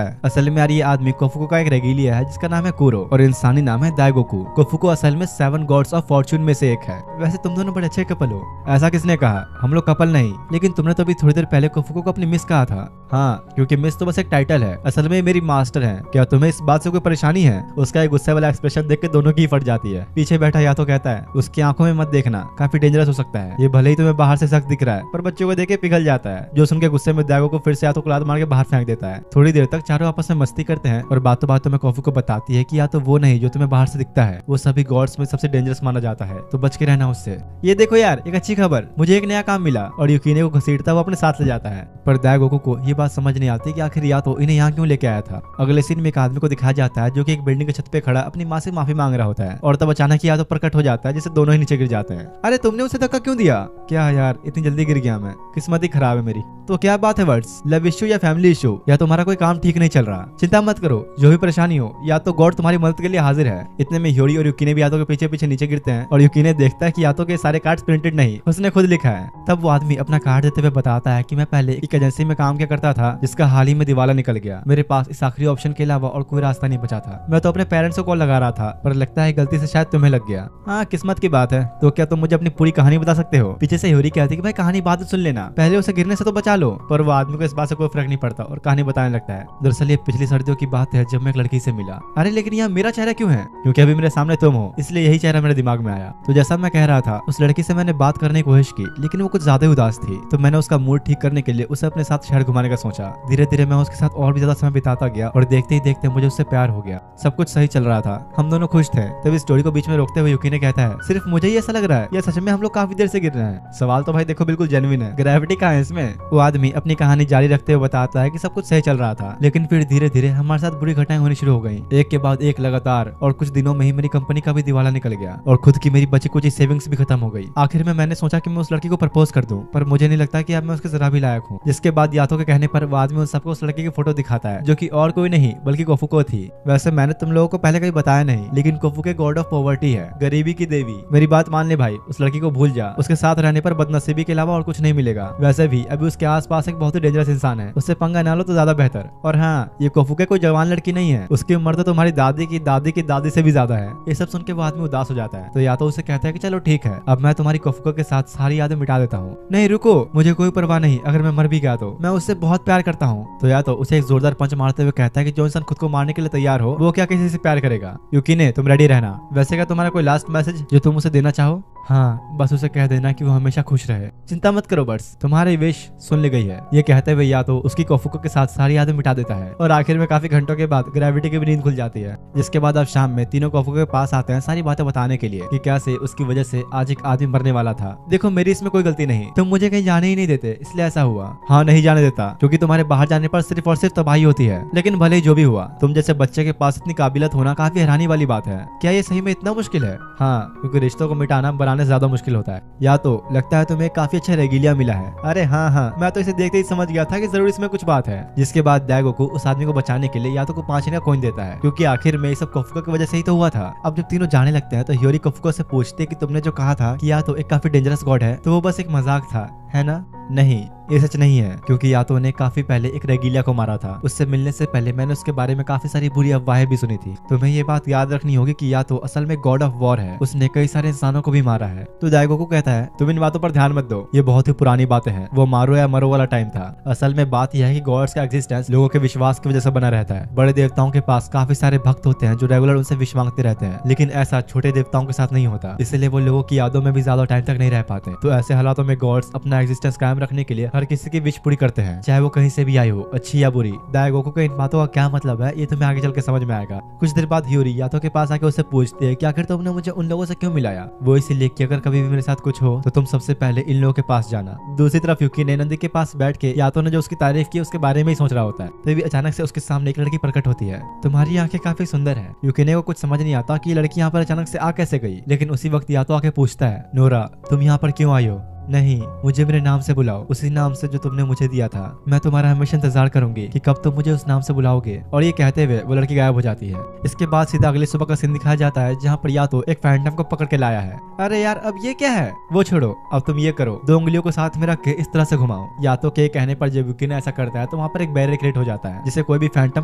है? असल में यार ये आदमी कोफुको का एक रेगिलिया है जिसका नाम है कुरो और इंसानी नाम है दाइगोकू। कोफुको असल में 7 गॉड्स ऑफ फॉर्च्यून में से एक है। वैसे तुम दोनों बड़े अच्छे कपल हो। ऐसा किसने कहा? हम लोग कपल नहीं, लेकिन तुमने तो अभी थोड़ी देर पहले कोफुको को अपनी मिस कहा था। हाँ, क्योंकि मिस तो बस एक टाइटल है, असल में मेरी मास्टर है। क्या तुम्हें इस बात से कोई परेशानी है? उसका एक गुस्से वाला एक्सप्रेशन देख के दोनों की फट जाती है। पीछे बैठा या तो कहता है उसकी आंखों में मत देखना, काफी डेंजरस हो सकता है। ये भले ही तुम्हें बाहर से सख्त दिख रहा है, पर बच्चों को देख के पिघल जाता है। जो सुन के गुस्से में दाइगो को फिर से या तो लात मार के बाहर फेंक देता है। थोड़ी देर तक चारों आपस में मस्ती करते हैं और बातों बातों में कोफुको बताती है कि या तो वो नहीं जो तुम्हें बाहर से दिखता है, वो सभी गॉड्स में सबसे डेंजरस माना जाता है, तो बच के रहना उससे। ये देखो यार, एक अच्छी खबर, मुझे एक नया काम मिला। और युकिने को घसीटता हुआ अपने साथ ले जाता है। पर दाइगोकू को ये बात समझ नहीं आती कि आखिर या तो इन्हें यहाँ क्यों लेके आया था। अगले सीन में एक आदमी को दिखाया जाता है जो कि एक बिल्डिंग के छत पे खड़ा अपनी माँ से माफी मांग रहा होता है और तब अचानक या तो प्रकट हो जाता है जिससे दोनों ही नीचे गिर जाते हैं। अरे तुमने उसे धक्का क्यों दिया? क्या यार, इतनी जल्दी गिर गया मैं, किस्मत ही खराब है मेरी। तो क्या बात है वर्ड्स, लव इश्यू या फैमिली इश्यू, या तुम्हारा कोई काम ठीक नहीं चल रहा? चिंता मत करो, जो भी परेशानी हो या तो गॉड तुम्हारी मदद के लिए हाजिर है। इतने में हियोरी और युकिने भी यातो के पीछे पीछे नीचे गिरते हैं और युकिने देखता है कि यातो के सारे कार्ड्स प्रिंटेड नहीं, उसने खुद लिखा है। तब वो आदमी अपना कार्ड देते हुए बताता है कि मैं पहले एक एजेंसी में काम किया करता था जिसका हाल ही में दिवाला निकल गया। मेरे पास इस आखिरी ऑप्शन के अलावा और कोई रास्ता नहीं बचा था। मैं तो अपने पेरेंट्स को कॉल लगा रहा था, पर लगता है गलती से शायद तुम्हें लग गया। हाँ, किस्मत की बात है। तो क्या तुम मुझे अपनी पूरी कहानी बता सकते हो? पीछे से हियोरी कहती है कि भाई कहानी बाद में सुन लेना, पहले उसे गिरने से तो बचा लो। पर वो आदमी को इस बात से कोई फर्क नहीं पड़ता और कहानी बताने लगता है। दरअसल ये पिछली सर्दियों की बात है जब मैं एक लड़की से मिला। अरे लेकिन यहाँ मेरा चेहरा क्यों है? क्योंकि अभी मेरे सामने तुम हो, इसलिए यही चेहरा मेरे दिमाग में आया। तो जैसा मैं कह रहा था, उस लड़की से मैंने बात करने की कोशिश की, लेकिन वो कुछ ज्यादा उदास थी। तो मैंने उसका मूड ठीक करने के लिए उसे अपने साथ शहर घुमाने का सोचा। धीरे धीरे मैं उसके साथ और भी ज्यादा समय बिताता गया और देखते ही देखते मुझे उससे प्यार हो गया। सब कुछ सही चल रहा था, हम दोनों खुश थे। तब इस स्टोरी को बीच में रोकते हुए युकिने कहता है, सिर्फ मुझे ही ऐसा लग रहा है या सच में हम लोग काफी देर से गिर रहे हैं? सवाल तो भाई देखो बिल्कुल जेन्युइन है, ग्रेविटी कहाँ है इसमें? वो आदमी अपनी कहानी जारी रखते हुए बताता है कि सब कुछ सही चल रहा था, लेकिन फिर धीरे धीरे हमारे साथ बुरी घटनाएं होनी शुरू हो गई, एक के बाद एक लगातार। और कुछ दिनों में ही मेरी कंपनी का भी दिवाला निकल गया और खुद की मेरी बची कुछ सेविंग्स भी खत्म हो गई। आखिर में मैंने सोचा कि मैं उस लड़की को प्रपोज कर दूं, पर मुझे नहीं लगता कि अब मैं उसके जरा भी लायक हूँ। जिसके बाद यातो के कहने पर वो आदमी उन सबको उस लड़की की फोटो दिखाता है जो कि और कोई नहीं बल्कि कोफुको थी। वैसे मैंने तुम लोगों को पहले कहीं बताया नहीं, लेकिन कोफुके गॉड ऑफ पॉवर्टी है, गरीबी की देवी। मेरी बात मान ले भाई, उस लड़की को भूल जा। उसके साथ रहने पर बदनसीबी के अलावा और कुछ नहीं मिलेगा। वैसे भी अभी उसके आसपास एक बहुत ही डेंजरस इंसान है, उससे पंगा ना लो तो ज्यादा बेहतर। और हाँ, ये कोफुके कोई जवान लड़की नहीं है, उसकी उम्र तो तुम्हारी दादी की दादी की दादी से भी ज्यादा है। ये सब सुन के वो आदमी उदास हो जाता है। तो या तो उसे कहता है कि चलो ठीक है, अब मैं तुम्हारी कोफुको के साथ सारी यादें मिटा देता हूँ। नहीं रुको, मुझे कोई परवाह नहीं, अगर मैं मर भी गया तो मैं उससे बहुत प्यार करता हूँ। तो या तो उसे एक जोरदार पंच मारते हुए कहता है कि जो इंसान खुद को मारने के लिए तैयार हो वो क्या किसी से प्यार करेगा? युकिने, तुम रेडी रहना। वैसे क्या तुम्हारा कोई लास्ट मैसेज जो तुम उसे देना चाहो? हाँ, बस उसे कह देना कि वो हमेशा खुश रहे। चिंता मत करो बर्ड्स, तुम्हारी विश सुन ली गई है। ये कहते हुए या तो उसकी कोफुको के साथ सारी यादें मिटा देता है और आखिर में काफी घंटों के बाद ग्रेविटी की भी नींद खुल जाती है। जिसके बाद अब शाम में तीनों कोफुको के पास आते हैं सारी बातें बताने के लिए कि कैसे उसकी वजह से आज एक आदमी मरने वाला था। देखो मेरी इसमें कोई गलती नहीं, तुम मुझे कहीं जाने ही नहीं देते इसलिए ऐसा हुआ। हाँ, नहीं जाने देता, क्योंकि तुम्हारे बाहर जाने पर सिर्फ और सिर्फ तबाही होती है। लेकिन भले ही जो भी हुआ, तुम जैसे बच्चे के पास इतनी काबिलियत होना काफी हैरानी वाली बात है। क्या ये सही में इतना मुश्किल है? हाँ, क्योंकि रिश्तों को मिटाना बनाने से ज्यादा मुश्किल होता है। या तो लगता है तुम्हें काफी अच्छा रेगिलिया मिला है। अरे हाँ, मैं तो इसे देखते ही समझ गया था कि जरूर इसमें कुछ बात है। जिसके बाद दाइगोकू उस आदमी को बचाने के लिए यातो को 5 का कॉइन देता है, क्योंकि आखिर में ये सब कफुका की वजह से ही तो हुआ था। अब जब तीनों जाने लगते हैं तो ह्योरी कफुका से पूछते हैं कि तुमने जो कहा था कि यातो एक काफी डेंजरस गॉड है, तो वो बस एक मजाक था, है ना? नहीं, ये सच नहीं है, क्योंकि यातो ने काफी पहले एक रेगिलिया को मारा था। उससे मिलने से पहले मैंने उसके बारे में काफी सारी बुरी अफवाहें भी सुनी थी। तुम्हें ये बात याद रखनी होगी कि यातो असल में गॉड ऑफ वॉर है। उसने कई सारे इंसानों को भी मारा है। तो दाइगोकू कहता है तुम इन बातों पर ध्यान मत दो, ये बहुत ही पुरानी बातें हैं। वो मारो या मरो वाला टाइम था। असल में बात यह है कि गॉड्स का एग्जिस्टेंस लोगों के विश्वास की वजह से बना रहता है। बड़े देवताओं के पास काफी सारे भक्त होते हैं जो रेगुलर उनसे विश मांगते रहते हैं, लेकिन ऐसा छोटे देवताओं के साथ नहीं होता। इसलिए वो लोगों की यादों में भी ज्यादा टाइम तक नहीं रह पाते। तो ऐसे हालातों में गॉड्स अपना एग्जिस्टेंस कायम रखने के लिए हर किसी की विश पूरी करते हैं, चाहे वो कहीं से भी आई हो, अच्छी या बुरी। दाइगोकू को इन बातों का क्या मतलब है ये तुम्हें आगे चल के समझ में आएगा। कुछ देर बाद ह्योरी यातो के पास आके उससे पूछती है कि आखिर तुमने मुझे उन लोगों से क्यों मिलाया। वो इसीलिए कि अगर कभी भी मेरे साथ कुछ हो तो तुम सबसे पहले इन लोगों के पास जाना। दूसरी तरफ युकिने नंदी के पास बैठ के यातो ने जो उसकी तारीफ की उसके बारे में ही सोच रहा होता है, तभी अचानक से उसके सामने एक लड़की प्रकट होती है। तुम्हारी आंखें काफी सुंदर है। युकिने को कुछ समझ नहीं आता कि ये लड़की यहाँ पर अचानक से आ कैसे गई, लेकिन उसी वक्त यातो आके पूछता है नोरा तुम यहाँ पर क्यों आई हो? नहीं, मुझे मेरे नाम से बुलाओ, उसी नाम से जो तुमने मुझे दिया था। मैं तुम्हारा हमेशा इंतजार करूंगी कि कब तुम मुझे उस नाम से बुलाओगे। और ये कहते हुए वो लड़की गायब हो जाती है। इसके बाद सीधा अगली सुबह का सीन दिखाया जाता है, जहाँ पर यातो एक फैंटम को पकड़ के लाया है। अरे यार अब ये क्या है? वो छोड़ो, अब तुम ये करो, 2 उंगलियों को साथ में रख के इस तरह से घुमाओ। यातो के कहने पर जब युकिने ऐसा करता है तो वहाँ पर एक बैरियर क्रिएट हो जाता है, जिसे कोई भी फैंटम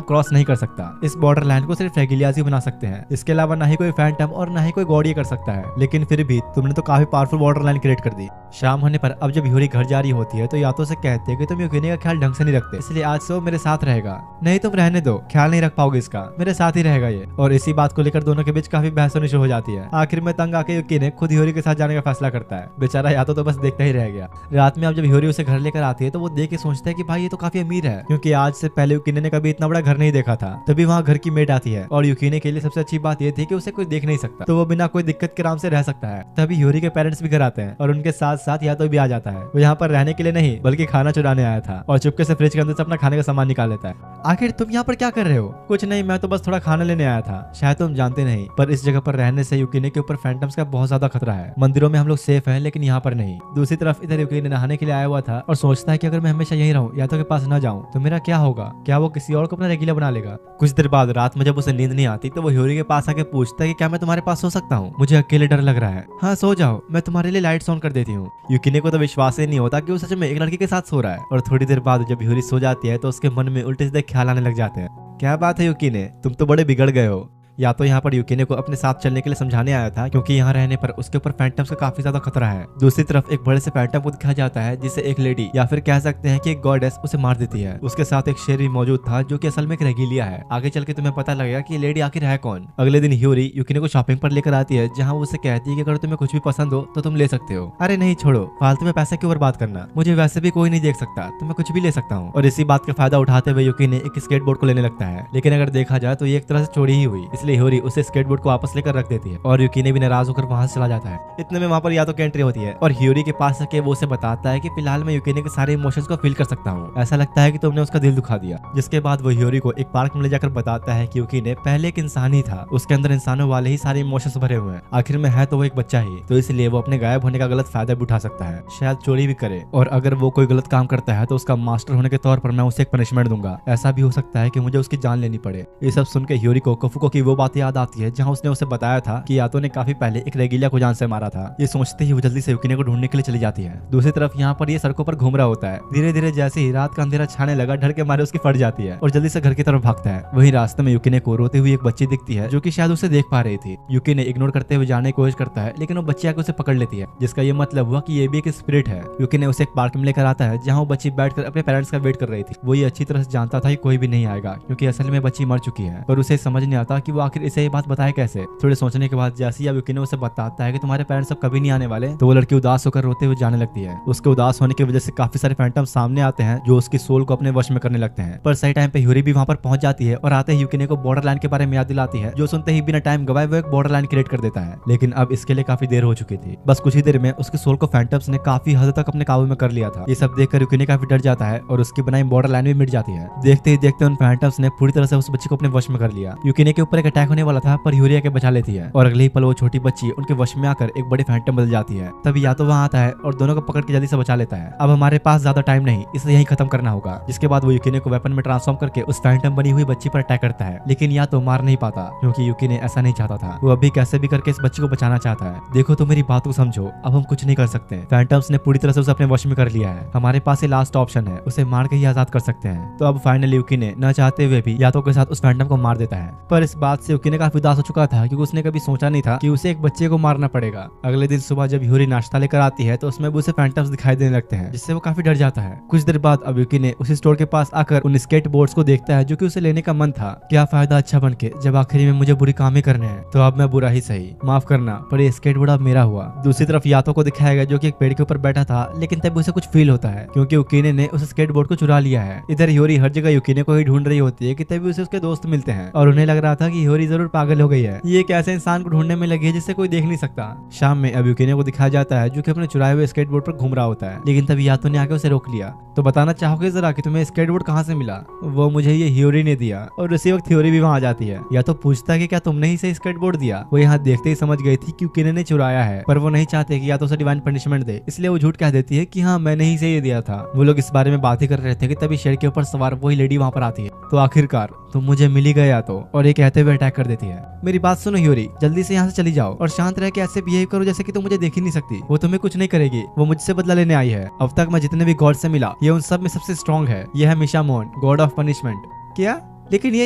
क्रॉस नहीं कर सकता। इस बॉर्डर लाइन को सिर्फ रेगिलियाज ही बना सकते हैं। इसके अलावा ना ही कोई फैंटम और ना ही कोई गॉड ये कर सकता है। लेकिन फिर भी तुमने तो काफी पावरफुल बॉर्डर लाइन क्रिएट कर दी। शाम होने पर अब जब ह्योरी घर जा रही होती है तो यातो से कहते हैं कि तुम युकिने का ख्याल ढंग से नहीं रखते, इसलिए आज से वो मेरे साथ रहेगा। नहीं तुम रहने दो, ख्याल नहीं रख पाओगे इसका, मेरे साथ ही रहेगा ये। और इसी बात को लेकर दोनों के बीच काफी बहस होनी शुरू हो जाती है। आखिर में तंग आके युकिने खुद ह्योरी के साथ जाने का फैसला करता है। बेचारा यातो तो बस देखता ही रह गया। रात में अब जब ह्योरी उसे घर लेकर आती है तो वो देख के सोचता है कि भाई ये तो काफी अमीर है, क्योंकि आज से पहले युकिने ने कभी इतना बड़ा घर नहीं देखा था। तभी वहाँ घर की मेड आती है और युकिने के लिए सबसे अच्छी बात ये थी कि उसे कोई देख नहीं सकता, तो वो बिना कोई दिक्कत के आराम से रह सकता है। तभी ह्योरी के पेरेंट्स भी घर आते हैं और उनके साथ साथ यातो भी आ जाता है। वो यहाँ पर रहने के लिए नहीं बल्कि खाना चुराने आया था और चुपके से फ्रिज के अंदर से अपना खाने का सामान निकाल लेता है। आखिर तुम यहाँ पर क्या कर रहे हो? कुछ नहीं, मैं तो बस थोड़ा खाना लेने आया था। शायद तुम जानते नहीं, पर इस जगह पर रहने से युकिने के ऊपर फैंटम्स का बहुत ज्यादा खतरा है। मंदिरों में हम लोग सेफ हैं, लेकिन यहाँ पर नहीं। दूसरी तरफ इधर युकिने नहाने के लिए आया हुआ था और सोचता है कि अगर मैं हमेशा यहीं रहूं, यातो के पास न जाऊं, तो मेरा क्या होगा? क्या वो किसी और को अपना रेगुलर बना लेगा? कुछ देर बाद रात में जब उसे नींद नहीं आती तो वो ह्योरी के पास आके पूछता है कि क्या मैं तुम्हारे पास सो सकता हूँ? मुझे अकेले डर लग रहा है। हाँ सो जाओ, मैं तुम्हारे लिए लाइट्स ऑन कर देती हूँ। युकिने को तो विश्वास ही नहीं होता कि वो सच में एक लड़की के साथ सो रहा है। और थोड़ी देर बाद जब ह्योरी सो जाती है तो उसके मन में उल्टे सीधे ख्याल आने लग जाते हैं। क्या बात है युकिने, तुम तो बड़े बिगड़ गए हो। या तो यहाँ पर युकिने को अपने साथ चलने के लिए समझाने आया था, क्योंकि यहाँ रहने पर उसके ऊपर फैंटम्स का काफी ज्यादा खतरा है। दूसरी तरफ एक बड़े से फैंटम को दिखाया जाता है जिसे एक लेडी या फिर कह सकते हैं कि एक गॉडेस उसे मार देती है। उसके साथ एक शेर भी मौजूद था जो कि असल में एक रेगिलिया है। आगे चल के तुम्हें पता लगेगा कि लेडी आखिर है कौन। अगले दिन ह्योरी युकिने को शॉपिंग पर लेकर आती है, जहाँ वो उसे कहती है कि अगर तुम्हें कुछ भी पसंद हो तो तुम ले सकते हो। अरे नहीं छोड़ो, फालतू में पैसे क्यों बर्बाद करना, मुझे वैसे भी कोई नहीं देख सकता, तो मैं कुछ भी ले सकता हूँ। और इसी बात का फायदा उठाते हुए युकिने एक स्केटबोर्ड को लेने लगता है, लेकिन अगर देखा जाए तो ये एक तरह से चोरी ही हुई, इसलिए ह्योरी उसे स्केटबोर्ड को वापस लेकर रख देती है और युकिने भी नाराज होकर वहां से चला जाता है। इतने में वहां पर यातो की एंट्री होती है और ह्योरी के पास आके वो उसे बताता है कि फिलहाल मैं युकिने के सारे इमोशंस को फील कर सकता हूँ, ऐसा लगता है कि तुमने उसका दिल दुखा दिया। जिसके बाद वो ह्योरी को एक पार्क में ले जाकर बताता है कि युकिने पहले एक इंसान ही था, उसके अंदर इंसानों वाले ही सारे इमोशंस भरे हुए हैं। आखिर में है तो वो एक बच्चा ही, तो इसलिए वो अपने गायब होने का गलत फायदा भी उठा सकता है, शायद चोरी भी करे। और अगर वो कोई गलत काम करता है तो उसका मास्टर होने के तौर पर मैं उसे एक पनिशमेंट दूंगा। ऐसा भी हो सकता है कि मुझे उसकी जान लेनी पड़े। ये सब सुन के ह्योरी को कफुको की वो बात याद आती है जहाँ उसने उसे बताया था कि यातो ने काफी पहले एक रेगिलिया को जान से मारा था। ये सोचते ही वो जल्दी से युकिने को ढूंढने के लिए चली जाती है। दूसरी तरफ यहाँ पर ये सड़कों पर घूम रहा होता है। धीरे धीरे जैसे ही रात का अंधेरा छाने लगा, डर के मारे उसकी फट जाती है और जल्दी से घर की तरफ भागता है। वही रास्ते में युकिने को रोते हुई एक बच्ची दिखती है जो कि शायद उसे देख पा रही थी। युकिने इग्नोर करते हुए जाने की कोशिश करता है, लेकिन वो बच्ची आके उसे पकड़ लेती है, जिसका ये मतलब हुआ कि ये भी एक स्पिरिट है। युकिने उसे एक पार्क में लेकर आता है जहाँ वो बच्ची बैठकर अपने पेरेंट्स का वेट कर रही थी। वो ये अच्छी तरह से जानता था कि कोई भी नहीं आएगा, क्योंकि असल में बच्ची मर चुकी है, पर उसे समझ नहीं आता कि वो आखिर इसे ये बात बताए कैसे। थोड़े सोचने के बाद जैसे ही युकिने उसे बताता है कि तुम्हारे पेरेंट्स अब कभी नहीं आने वाले, तो वो लड़की उदास होकर रोते हुए जाने लगती है। उसके उदास होने की वजह से काफी सारे फैंटम सामने आते हैं जो उसकी सोल को अपने वश में करने लगते हैं। पर सही टाइम पे ह्योरी भी वहां पर पहुंच जाती है और आते ही युकिने को बॉर्डर लाइन के बारे में याद दिलाती है, जो सुनते ही बिना टाइम गवाए वो एक बॉर्डर लाइन क्रिएट कर देता है। लेकिन अब इसके लिए काफी देर हो चुकी थी। बस कुछ ही देर में उसकी सोल को फैंटम्स ने काफी हद तक अपने काबू में कर लिया था। ये सब देखकर युकिने काफी डर जाता है और उसकी बनाई बॉर्डर लाइन भी मिट जाती है। देखते ही देखते उन फैंटम्स ने पूरी तरह से उस बच्ची को अपने वश में कर लिया। युकिने के ऊपर एक अटैक होने वाला था पर यूरी आके बचा लेती है और अगले ही पल वो छोटी बच्ची उनके वश में आकर एक बड़ी फैंटम बदल जाती है। तभी यातो वहाँ आता है और दोनों को पकड़ के जल्दी से बचा लेता है। अब हमारे पास ज्यादा टाइम नहीं, इसे यही खत्म करना होगा। जिसके बाद वो यूकिने को वेपन में ट्रांसफॉर्म करके उस फैंटम बनी हुई बच्ची पर अटैक करता है, लेकिन यातो मार नहीं पाता क्योंकि यूकिने ऐसा नहीं चाहता था। वो अभी कैसे भी करके इस बच्ची को बचाना चाहता है। देखो तो मेरी बात को समझो, अब हम कुछ नहीं कर सकते। फैंटम्स ने पूरी तरह से उसे अपने वश में कर लिया है। हमारे पास ये लास्ट ऑप्शन है, उसे मार के ही आजाद कर सकते हैं। तो अब फाइनली यूकिने न चाहते हुए भी यातो के साथ उस फैंटम को मार देता है। पर इस बात से यूकिने काफी उदास हो चुका था क्योंकि उसने कभी सोचा नहीं था कि उसे एक बच्चे को मारना पड़ेगा। अगले दिन सुबह जब यूरी नाश्ता लेकर आती है तो उसमें भी उसे फैंटम्स दिखाई देने लगते हैं, जिससे वो काफी डर जाता है। कुछ देर बाद अब यूकिने उस स्टोर के पास आकर उन स्केट बोर्ड्स को देखता है जो कि उसे लेने का मन था। क्या फायदा अच्छा बन के जब आखिरी में मुझे बुरी काम ही करने हैं। तो अब मैं बुरा ही सही, माफ करना, पर ये स्केट बोर्ड अब मेरा हुआ। दूसरी तरफ यातो को दिखाया गया जो कि एक पेड़ के ऊपर बैठा था, लेकिन तब उसे कुछ फील होता है क्योंकि यूकिने ने उस स्केट बोर्ड को चुरा लिया है। इधर यूरी हर जगह यूकिने को ही ढूंढ रही होती है कि तभी उसे उसके दोस्त मिलते हैं और उन्हें लग रहा था कि यूरी जरूर पागल हो गई है, ये एक ऐसे इंसान को ढूंढने में लगी है जिससे कोई देख नहीं सकता। शाम में अब यूकिने को दिखाया जाता है जो कि अपने चुराए हुए स्केट बोर्ड पर घूम रहा होता है, लेकिन तभी यातो ने आके उसे रोक लिया। तो बताना चाहोगे जरा कि तुम्हें स्केट बोर्ड कहाँ से मिला? वो मुझे ये ह्योरी ने दिया। और उसी वक्त ह्योरी भी वहाँ आ जाती है। या तो पूछता है कि क्या तुमने ही से स्केट बोर्ड दिया? वो यहाँ देखते ही समझ गई थी कि यूकिने ने चुराया है, पर वो नहीं चाहते कि या तो उसे डिवाइन पनिशमेंट दे, इसलिए वो झूठ कह देती है कि हाँ मैंने ही से ये दिया था। वो लोग इस बारे में बात ही कर रहे थे कि तभी शेर के ऊपर सवार वही लेडी वहाँ पर आती है। तो आखिरकार तुम मुझे मिल ही गया तो, और ये कहते हुए अटैक कर देती है। मेरी बात सुनो ह्योरी, जल्दी से यहाँ से चली जाओ और शांत रह के ऐसे बिहेव करो जैसे कि तुम मुझे देख ही नहीं सकती। वो तुम्हें कुछ नहीं करेगी, वो मुझसे बदला लेने आई है। अब तक मैं जितने भी गॉड से मिला ये उन सब में सबसे स्ट्रॉन्ग है। यह है मिशामोन, गॉड ऑफ पनिशमेंट। क्या? लेकिन ये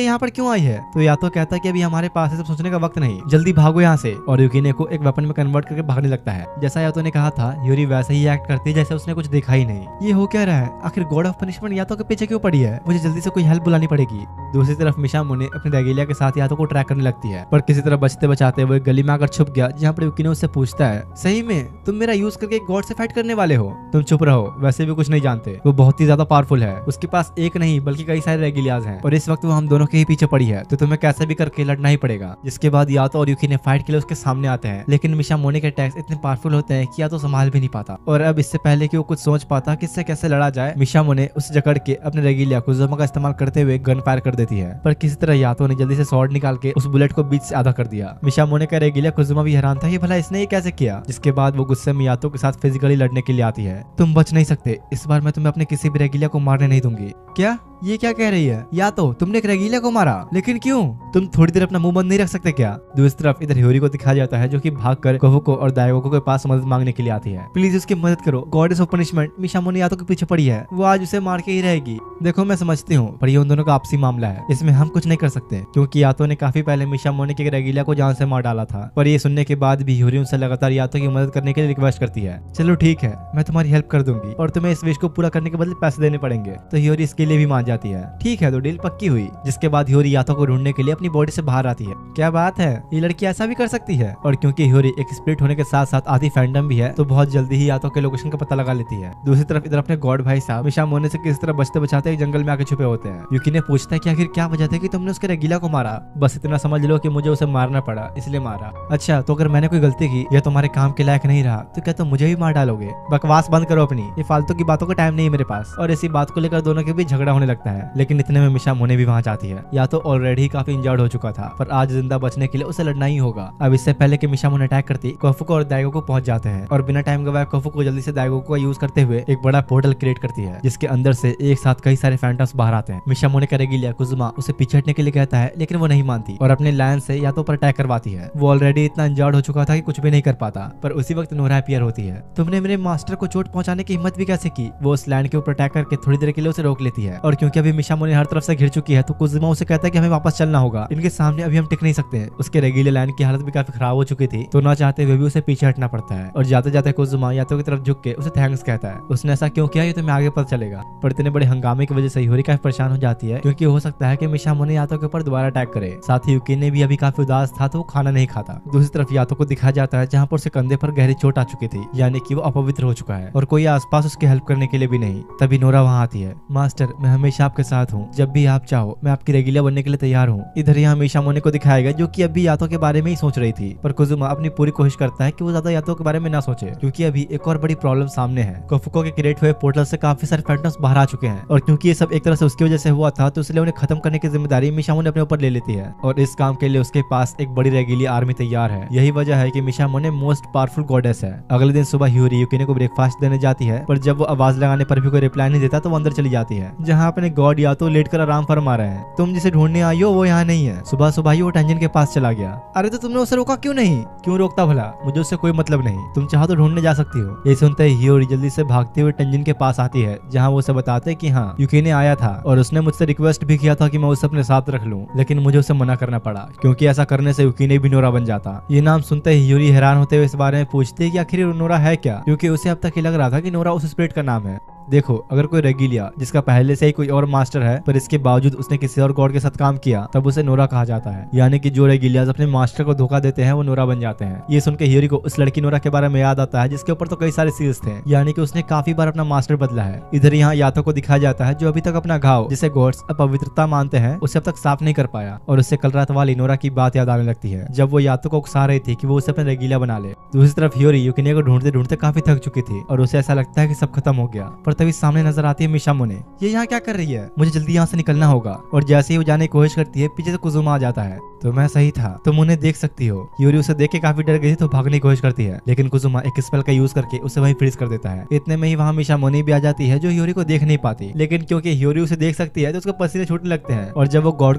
यहाँ पर क्यों आई है? तो यातो कहता है कि अभी हमारे पास है, सब सोचने का वक्त नहीं, जल्दी भागो यहाँ से। और यूकिने को एक वेपन में कन्वर्ट करके भागने लगता है। जैसा यातो ने कहा था यूरी वैसे ही एक्ट करती है जैसे उसने कुछ देखा ही नहीं। ये हो क्या रहा है? आखिर गॉड ऑफ पनिशमेंट यातो के पीछे क्यों पड़ी है? मुझे जल्दी से कोई हेल्प बुलानी पड़ेगी। दूसरी तरफ मिशामोने अपने रेगिलिया के साथ यातो को ट्रैक करने लगती है, पर किसी तरह बचते बचाते वो एक गली में आकर छुप गया, जहाँ पर यूकिने उससे पूछता है, सही में तुम मेरा यूज करके गॉड से फाइट करने वाले हो? तुम चुप रहो, वैसे भी कुछ नहीं जानते। वो बहुत ही ज्यादा पावरफुल है, उसके पास एक नहीं बल्कि कई सारे रेगिलियाज हैं और इस वक्त वो हम दोनों के ही पीछे पड़ी है, तो तुम्हें कैसे भी करके लड़ना ही पड़ेगा। जिसके बाद यातो और यूकिने फाइट के लिए उसके सामने आते हैं, लेकिन मिशामोने के अटैक्स इतने पावरफुल होते हैं कि यातो संभाल भी नहीं पाता। और अब इससे पहले कि वो कुछ सोच पाता कि इससे कैसे लड़ा जाए, मिशामोने उसे जकड़ के अपने रेगिलिया कुजुमा का इस्तेमाल करते हुए गन फायर कर देती है। पर किसी तरह यातो ने जल्दी से स्वॉर्ड निकाल के उस बुलेट को बीच से आधा कर दिया। मिशामोने का रेगिलिया कुजुमा भी हैरान था कि भला इसने ये कैसे किया। जिसके बाद वो गुस्से में यातो के साथ फिजिकली लड़ने के लिए आती है। तुम बच नहीं सकते, इस बार मैं तुम्हें अपने किसी भी रेगिलिया को मारने नहीं दूंगी। क्या? ये क्या कह रही है? या तो तुमने एक रेगिलिया को मारा, लेकिन क्यों? तुम थोड़ी देर अपना मुंह बंद नहीं रख सकते क्या? दूसरी तरफ इधर ह्योरी को दिखाया जाता है जो कि भागकर कोफुको और दाइगोको के पास मदद मांगने के लिए आती है। प्लीज उसकी मदद करो, गॉडेस ऑफ पनिशमेंट मिशामोने यातो के पीछे पड़ी है, वो आज उसे मार के ही रहेगी। देखो मैं समझती हूँ, पर ये उन दोनों का आपसी मामला है, इसमें हम कुछ नहीं कर सकते क्योंकि यातो ने काफी पहले मिशामोने के रेगिलिया को जान से मार डाला था। पर ये सुनने के बाद भी ह्योरी उनसे लगातार यातो की मदद करने के लिए रिक्वेस्ट करती है। चलो ठीक है, मैं तुम्हारी हेल्प कर दूंगी और तुम्हें इस विश को पूरा करने के बदले पैसे देने पड़ेंगे। तो ह्योरी इसके लिए भी मान जाती है। ठीक है, तो डील पक्की हुई। जिसके बाद ह्योरी यातो को ढूंढने के लिए अपनी बॉडी से बाहर आती है। क्या बात है, ये लड़की ऐसा भी कर सकती है। और क्योंकि ह्योरी एक स्पिरिट होने के साथ साथ आधी फैंडम भी है, तो बहुत जल्दी ही यातो के लोकेशन का पता लगा लेती है। दूसरी तरफ इधर अपने गॉड भाई साहब मिशामोने से किस तरह बचते बचाते एक जंगल में आके छुपे होते हैं। यूकिने पूछता है कि आखिर क्या वजह थी कि तुमने उसके रेगिलिया को मारा? बस इतना समझ लो कि मुझे उसे मारना पड़ा, इसलिए मारा। अच्छा, तो अगर मैंने कोई गलती की या तुम्हारे काम के लायक नहीं रहा तो क्या तुम मुझे भी मार डालोगे? बकवास बंद करो अपनी, ये फालतू की बातों का टाइम नहीं है मेरे पास। और इसी बात को लेकर दोनों के बीच झगड़ा होने लगता है। लेकिन इतने में मिशामोने भी वहाँ जाती है। या तो ऑलरेडी काफी इंजर्ड हो चुका था, पर आज जिंदा बचने के लिए उसे लड़ना ही होगा। अब इससे पहले कि मिशामोने अटैक करती, कोफुको और दाइगोको पहुंच जाते हैं और बिना टाइम गवाए कोफुको जल्दी से दाइगोको का यूज करते हुए एक बड़ा पोर्टल क्रिएट करती है, जिसके अंदर से एक साथ कई सारे फैंटम्स बाहर आते हैं। मिशामोने का रेगिलिया कुजुमा उसे पीछे हटने के लिए कहता है, लेकिन वो नहीं मानती और अपने लायन से या तो पर अटैक करवाती है। वो ऑलरेडी इतना इंजर्ड हो चुका था कि कुछ भी नहीं कर पाता। पर उसी वक्त नोरा अपीयर होती है। तुमने मेरे मास्टर को चोट पहुंचाने की हिम्मत भी कैसे की? वो उस लैंड के ऊपर अटैक करके थोड़ी देर के लिए उसे रोक लेती है। और क्योंकि अभी मिशामोने हर तरफ से घिर चुकी है, तो कुजुमा उसे कहता है कि हमें वापस चलना होगा, इनके सामने अभी हम टिक नहीं सकते हैं। उसके रेगिलिया लैंड की हालत भी काफी खराब हो चुकी थी, तो ना चाहते हुए भी उसे पीछे हटना पड़ता है। और जाते जाते कुजुमा यातो की तरफ झुक के उसे थैंक्स कहता है। उसने ऐसा क्यों किया ये तुम्हें आगे पता चलेगा। पर इतने बड़े हंगामे की वजह से ह्योरी काफी परेशान हो जाती है, क्योंकि हो सकता है कि मिशामोने यातो के ऊपर दोबारा अटैक करे। साथ ही यूकिने भी अभी काफी उदास था, तो वो खाना नहीं खाता। दूसरी तरफ यातो को दिखाया जाता है जहाँ पर उसके कंधे पर गहरी चोट आ चुकी थी, यानी कि वो अपवित्र हो चुका है और कोई आसपास उसकी हेल्प करने के लिए भी नहीं। तभी नोरा वहाँ आती है। मास्टर, मैं हमेशा हमेशा आपके साथ हूँ, जब भी आप चाहो मैं आपकी रेगुलर बनने के लिए तैयार हूँ। इधर यहाँ मिशामोने को दिखाया गया जो कि अभी यातो के बारे में ही सोच रही थी, पर कुजुमा अपनी पूरी कोशिश करता है कि वो ज्यादा यातो के बारे में ना सोचे, क्योंकि अभी एक और बड़ी प्रॉब्लम सामने है। कोफुको के क्रिएट हुए पोर्टल से काफी सारे फैंटम्स बाहर आ चुके हैं, और क्योंकि ये सब एक तरह से उसकी वजह से हुआ था तो इसलिए उन्हें खत्म करने की जिम्मेदारी मिशामोने अपने ऊपर ले लेती है, और इस काम के लिए उसके पास एक बड़ी रेगुलर आर्मी तैयार है। यही वजह है कि मिशामोने मोस्ट पावरफुल गॉडेस है। अगले दिन सुबह ह्यूरी युकिने को ब्रेकफास्ट देने जाती है, पर जब वो आवाज लगाने पर भी कोई रिप्लाई नहीं देता तो वो अंदर चली जाती है, जहाँ अपने गॉड यातो लेट कर आराम फरमा रहे हैं। तुम जिसे ढूंढने आई हो वो यहाँ नहीं है। सुबह सुबह ही वो टेंजन के पास चला गया। अरे तो तुमने उसे रोका क्यों नहीं? क्यों रोकता भला? मुझे उससे कोई मतलब नहीं, तुम चाहो तो ढूंढने जा सकती हो। ये सुनते ही ह्यूरी जल्दी से भागते हुए टेंजन के पास आती है, जहाँ वो उसे बताते कि हाँ युकिने आया था और उसने मुझसे रिक्वेस्ट भी किया था कि मैं उसे अपने साथ रख लूं, लेकिन मुझे उसे मना करना पड़ा, क्योंकि ऐसा करने से युकिने भी नोरा बन जाता। ये नाम सुनते ही ह्यूरी हैरान होते हुए इस बारे में पूछती है कि आखिर नोरा है क्या, क्योंकि उसे अब तक ये लग रहा था कि नोरा उस स्पिरिट का नाम है। देखो, अगर कोई रेगिलिया जिसका पहले से ही कोई और मास्टर है पर इसके बावजूद उसने किसी और गॉड के साथ काम किया, तब उसे नोरा कहा जाता है। यानी कि जो रेगिलियाज अपने मास्टर को धोखा देते हैं वो नोरा बन जाते हैं। ये सुनकर ह्यूरी को उस लड़की नोरा के बारे में याद आता है जिसके ऊपर तो कई सारे सील्स थे, यानी कि उसने काफी बार अपना मास्टर बदला है। इधर यहाँ यातो को दिखाया जाता है जो अभी तक अपना घाव, जिसे गॉड्स अपवित्रता मानते हैं, उसे अब तक साफ नहीं कर पाया, और उससे कल रात वाली नोरा की बात याद आने लगती है जब वो यातो को उकसा रही थी कि वो उसे अपना रेगिलिया बना ले। दूसरी तरफ ह्यूरी युकिने को ढूंढते ढूंढते काफी थक चुकी थी और उसे ऐसा लगता है कि सब खत्म हो गया, पर तभी सामने नजर आती है मिशामोने। ये यहाँ क्या कर रही है? मुझे जल्दी यहाँ से निकलना होगा। और जैसे ही वो जाने की कोशिश करती है पीछे से कुजुमा आ जाता है। तो मैं सही था, तुम उन्हें देख सकती हो। ह्यूरी उसे देख के काफी डर गई तो भागने की कोशिश करती है, लेकिन कुजुमा एक स्पेल का यूज करके उसे वहीं फ्रीज कर देता है। इतने में ही वहाँ मिशामोने भी आ जाती है जो ह्यूरी को देख नहीं पाती, लेकिन क्योंकि ह्यूरी उसे देख सकती है तो उसके पसीने छूटने लगते हैं, और जब वो गॉड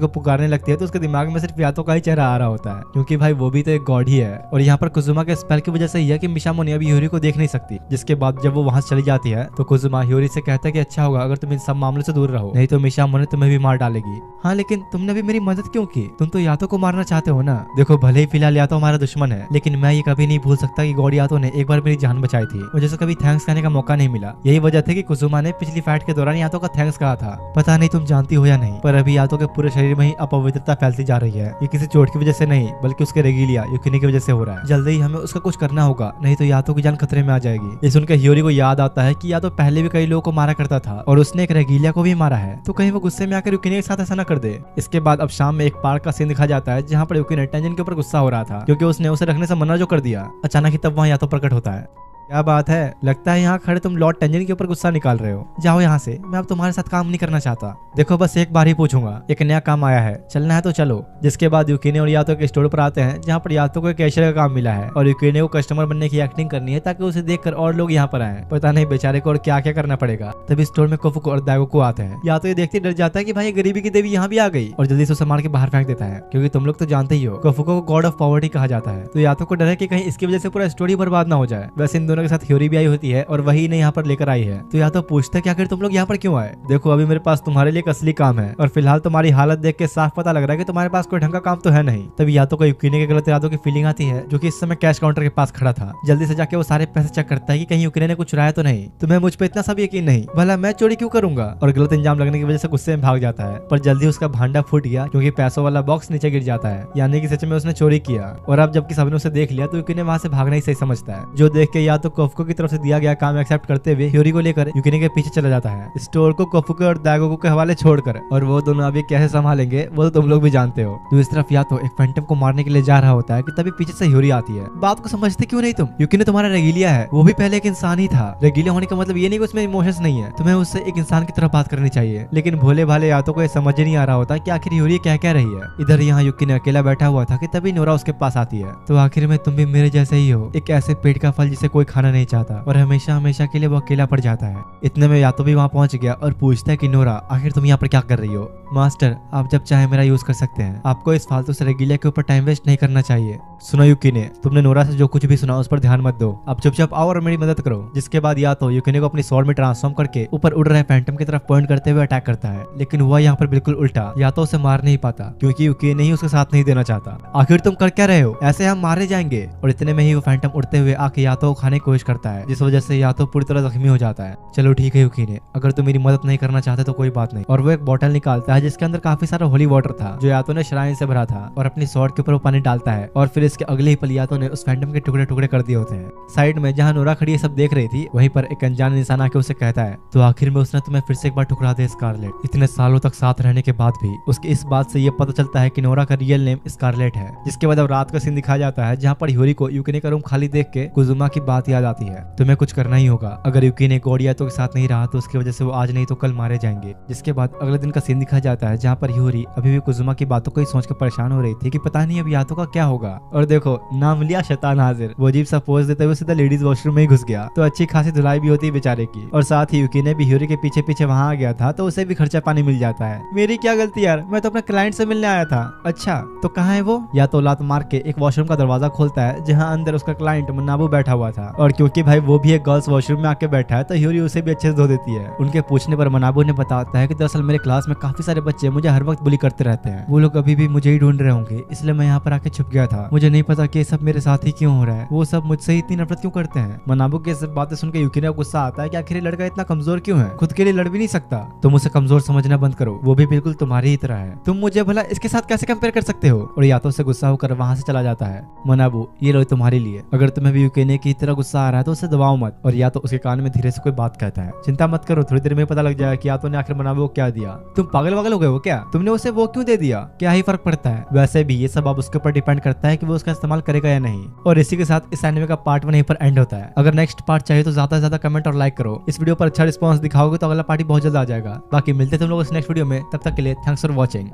को पुकारने लगती है तो उसके दिमाग में सिर्फ यातो का ही चेहरा आ रहा होता है, क्योंकि भाई वो भी तो एक गॉड ही है। और यहाँ पर कुजुमा के स्पेल की वजह से ही है कि मिशामोने अभी ह्यूरी को देख नहीं सकती। जिसके बाद जब वो वहां से चली जाती है तो कुजुमा ह्यूरी से कहता है कि अच्छा होगा अगर तुम इन सब मामलों से दूर रहो, नहीं तो मिशामोने तुम्हें भी मार डालेगी। हाँ, लेकिन तुमने भी मेरी मदद क्यों की? तुम तो यातो को मारना चाहते हो ना। देखो, भले ही फिलहाल यातो हमारा दुश्मन है, लेकिन मैं ये कभी नहीं भूल सकता कि गॉड यातो ने एक बार मेरी जान बचाई थी। मुझे उसे कभी थैंक्स कहने का मौका नहीं मिला। यही वजह थी कि कुजुमा ने पिछली फाइट के दौरान यातो का थैंक्स कहा था। पता नहीं तुम जानती हो या नहीं, पर अभी यातो के पूरे शरीर में ही अपवित्रता फैलती जा रही है। ये किसी चोट की वजह से नहीं, बल्कि उसके रेगिलिया युकिने की वजह से हो रहा है। जल्दी ही हमें उसका कुछ करना होगा, नहीं तो यातो की जान खतरे में आ जाएगी। ये सुनकर ह्यूरी को याद आता है कि यातो पहले भी कई लोगों को मारा करता था और उसने एक रेगिलिया को भी मारा है, तो कहीं वो गुस्से में आकर युकिने के साथ ऐसा न कर दे। इसके बाद अब शाम में एक पार्क का सीन दिखा जाता है जहाँ पर युकिने टेंजन के ऊपर गुस्सा हो रहा था क्योंकि उसने उसे रखने से मना जो कर दिया। अचानक ही तब वहाँ यातो प्रकट होता है। क्या बात है? लगता है यहाँ खड़े तुम लॉर्ड टेंजन के ऊपर गुस्सा निकाल रहे हो। जाओ यहाँ से, मैं अब तुम्हारे साथ काम नहीं करना चाहता। देखो, बस एक बार ही पूछूंगा, एक नया काम आया है, चलना है तो चलो। जिसके बाद युकिने और यातो के स्टोर पर आते हैं जहाँ पर यातो को कैशियर का काम मिला है और युकिने को कस्टमर बनने की एक्टिंग करनी है ताकि उसे देखकर और लोग यहाँ पर आए। पता नहीं बेचारे को और क्या क्या करना पड़ेगा। तभी स्टोर में कोफुको और दाइगोको आते हैं। यातो ये देखते डर जाता है कि भाई गरीबी की देवी यहाँ भी आ गई, और जल्दी से उसे मार के बाहर फेंक देता है, क्योंकि तुम लोग तो जानते ही हो कोफुको को गॉड ऑफ पॉवर्टी कहा जाता है। तो यातो को डर है कि कहीं इसकी वजह से पूरा स्टोरी बर्बाद ना हो जाए। वैसे इन दोनों के साथ ह्यूरी भी आई होती है और वही इन्हें यहाँ पर लेकर आई है। तो यातो पूछता है कि आखिर तुम लोग यहाँ पर क्यों आए? देखो, अभी मेरे पास तुम्हारे लिए एक असली काम है, और फिलहाल तुम्हारी हालत देख के साफ पता लग रहा है कि तुम्हारे पास कोई ढंग का काम तो है नहीं। तभी यातो को युकिने के गलत इरादों की फीलिंग आती है, जो कि इस समय कैश काउंटर के पास खड़ा था। जल्दी से जाके वो सारे पैसे चेक करता है कि कहीं युकिने ने कुछ चुराया तो नहीं। तुम्हें मुझ पर इतना सब यकीन नहीं? भला मैं चोरी क्यों करूंगा? और गलत इंजाम लगने की वजह से गुस्से में भाग जाता है, पर जल्दी उसका भांडा फूट गया क्योंकि पैसों वाला बॉक्स नीचे गिर जाता है, यानी कि सच में उसने चोरी किया। और अब जबकि सबने उसे देख लिया तो युकिने वहां से भागना ही सही समझता है, जो देख के यातो कोफुको की तरफ से दिया गया काम एक्सेप्ट करते हुए ह्यूरी को लेकर युकिने के पीछे चला जाता है, स्टोर को कोफुको और दाइगोको के हवाले छोड़कर। और वो दोनों अभी कैसे संभालेंगे वो तो तुम लोग भी जानते हो। दूसरी तरफ यातो एक फैंटम को मारने के लिए जा रहा होता है कि तभी पीछे से ह्यूरी आती है। बात को समझते क्यों नहीं तुम? युकिने तुम्हारा रेगिलिया है, वो भी पहले एक इंसान ही था। रेगिलिया होने का मतलब ये नहीं कि उसमें इमोशंस नहीं है। तुम्हें उससे एक इंसान की तरह बात करनी चाहिए। लेकिन भोले भाले यातो को ये समझ नहीं आ रहा होता कि आखिर ह्यूरी क्या कह रही है। इधर यहाँ युकिने अकेला बैठा हुआ था कि तभी नोरा उसके पास आती है। तो आखिर में तुम भी मेरे जैसे ही हो, एक ऐसे पेट का फल जिसे कोई खाना नहीं चाहता और हमेशा हमेशा के लिए वो अकेला पड़ जाता है। इतने में यातो भी वहाँ पहुंच गया और पूछता है कि नोरा, आखिर तुम यहाँ पर क्या कर रही हो? मास्टर, आप जब चाहे मेरा यूज कर सकते हैं। आपको इस फालतू से रेगिलिया के ऊपर टाइम वेस्ट नहीं करना चाहिए। सुनो युकिने, तुमने नोरा से जो कुछ भी सुना उस पर ध्यान मत दो। अब चुपचाप आओ और मेरी मदद करो। जिसके बाद यातो युकिने को अपनी स्वॉर्ड में ट्रांसफॉर्म करके ऊपर उड़ रहे फैंटम की तरफ पॉइंट करते हुए अटैक करता है, लेकिन वह यहाँ पर बिल्कुल उल्टा। यातो उसे मार नहीं पाता क्योंकि युकिने ही उसके साथ नहीं देना चाहता। आखिर तुम कर क्या रहे हो? ऐसे हम मारे जाएंगे। और इतने में ही वो फैंटम उड़ते हुए आके यातो को खाने की कोशिश करता है, जिस वजह से यातो पूरी तरह जख्मी हो जाता है। चलो ठीक है युकीने, अगर तुम मेरी मदद नहीं करना चाहते तो कोई बात नहीं। और वो एक बोतल निकालता है जिसके अंदर काफी सारा होली वाटर था जो यातो ने श्राइन से भरा था, और अपनी स्वॉर्ड के ऊपर वो पानी डालता है और फिर इसके अगले ही पल यातो ने उस फैंटम के टुकड़े टुकड़े कर दिए होते हैं। साइड में जहाँ नोरा खड़ी ये सब देख रही थी, वहीं पर एक अनजान इंसान आके उसे कहता है तो आखिर में उसने तुम्हें फिर से एक बार ठुकरा दिया स्कारलेट। इतने सालों तक साथ रहने के बाद भी उसके इस बात से ये पता चलता है कि नोरा का रियल नेम स्कारलेट है। जिसके बाद अब रात का सीन दिखाया जाता है जहाँ पर यूरी को युकीने का रूम खाली देख के कुजुमा की बात याद आती है। तुम्हें कुछ करना ही होगा, अगर युकीने गॉड यातो के साथ नहीं रहा तो उसकी वजह से वो आज नहीं तो कल मारे जाएंगे। जिसके बाद अगले दिन का सीन दिखाया जाता है जहाँ पर यूरी अभी भी कुजुमा की बातों को ही सोच कर परेशान हो रही थी कि पता नहीं अब यातो का क्या होगा। और देखो नाम लिया शैतान हाजिर, वो अजीब सा पोज देते हुए सीधा लेडीज वॉशरूम में ही घुस गया। तो अच्छी खासी धुलाई भी होती है बेचारे की, और साथ ही युकीने भी यूरी के पीछे पीछे वहाँ आ गया था तो उसे भी खर्चा पानी मिल जाता है। मेरी क्या गलती यार, मैं तो अपने क्लाइंट से मिलने आया था। अच्छा तो कहाँ है वो? या तो लात मार के एक वॉशरूम का दरवाजा खोलता है जहाँ अंदर उसका क्लाइंट मनाबू बैठा हुआ था, और क्योंकि भाई वो भी एक गर्ल्स वॉशरूम में आके बैठा है तो यूरी उसे भी अच्छे से धो देती है। उनके पूछने पर मनाबू ने बताता है कि दरअसल मेरे क्लास में काफी सारे बच्चे मुझे हर वक्त बुली करते रहते हैं, वो लोग अभी भी मुझे ही ढूंढ रहे होंगे, इसलिए मैं यहाँ पर आके छुप गया था। मुझे नहीं पता कि ये सब मेरे साथ ही क्यों हो रहा है, वो सब मुझसे ही इतनी नफरत क्यों करते हैं। मनाबू की सब बातें सुनकर युकीने को गुस्सा आता है कि आखिर लड़का इतना कमजोर क्यों है, खुद के लिए लड़ भी नहीं सकता। तुम उसे कमजोर समझना बंद करो, वो भी बिल्कुल तुम्हारी ही तरह है, तुम मुझे भला इसके साथ कैसे कंपेयर कर सकते हो। और यातो से गुस्सा होकर वहां से चला जाता है। मनाबू ये लो तुम्हारे लिए, अगर तुम्हें भी युकीने की तरह गुस्सा आ रहा है तो उसे दबाओ मत। और या तो उसके कान में धीरे से कोई बात कहता है, चिंता मत करो थोड़ी देर में पता लग जाएगा कि यातो ने आखिर मनाबू को क्या दिया। तुम पागल वागल हो गए हो क्या, तुमने उसे वो क्यों दे दिया, क्या ही फर्क पड़ता है। वैसे भी ये सब अब उसके ऊपर डिपेंड करता है कि वो उसका इस्तेमाल करेगा या नहीं। और इसी के साथ इस एनिमे का पार्ट 1 यहीं पर एंड होता है। अगर नेक्स्ट पार्ट चाहिए तो ज्यादा से ज्यादा कमेंट और लाइक करो। इस वीडियो पर अच्छा रिस्पॉन्स दिखाओगे तो अगला पार्टी बहुत जल्द आ जाएगा। बाकी मिलते तुम लोग इस नेक्स्ट वीडियो में, तब तक के लिए थैंक्स फॉर वॉचिंग।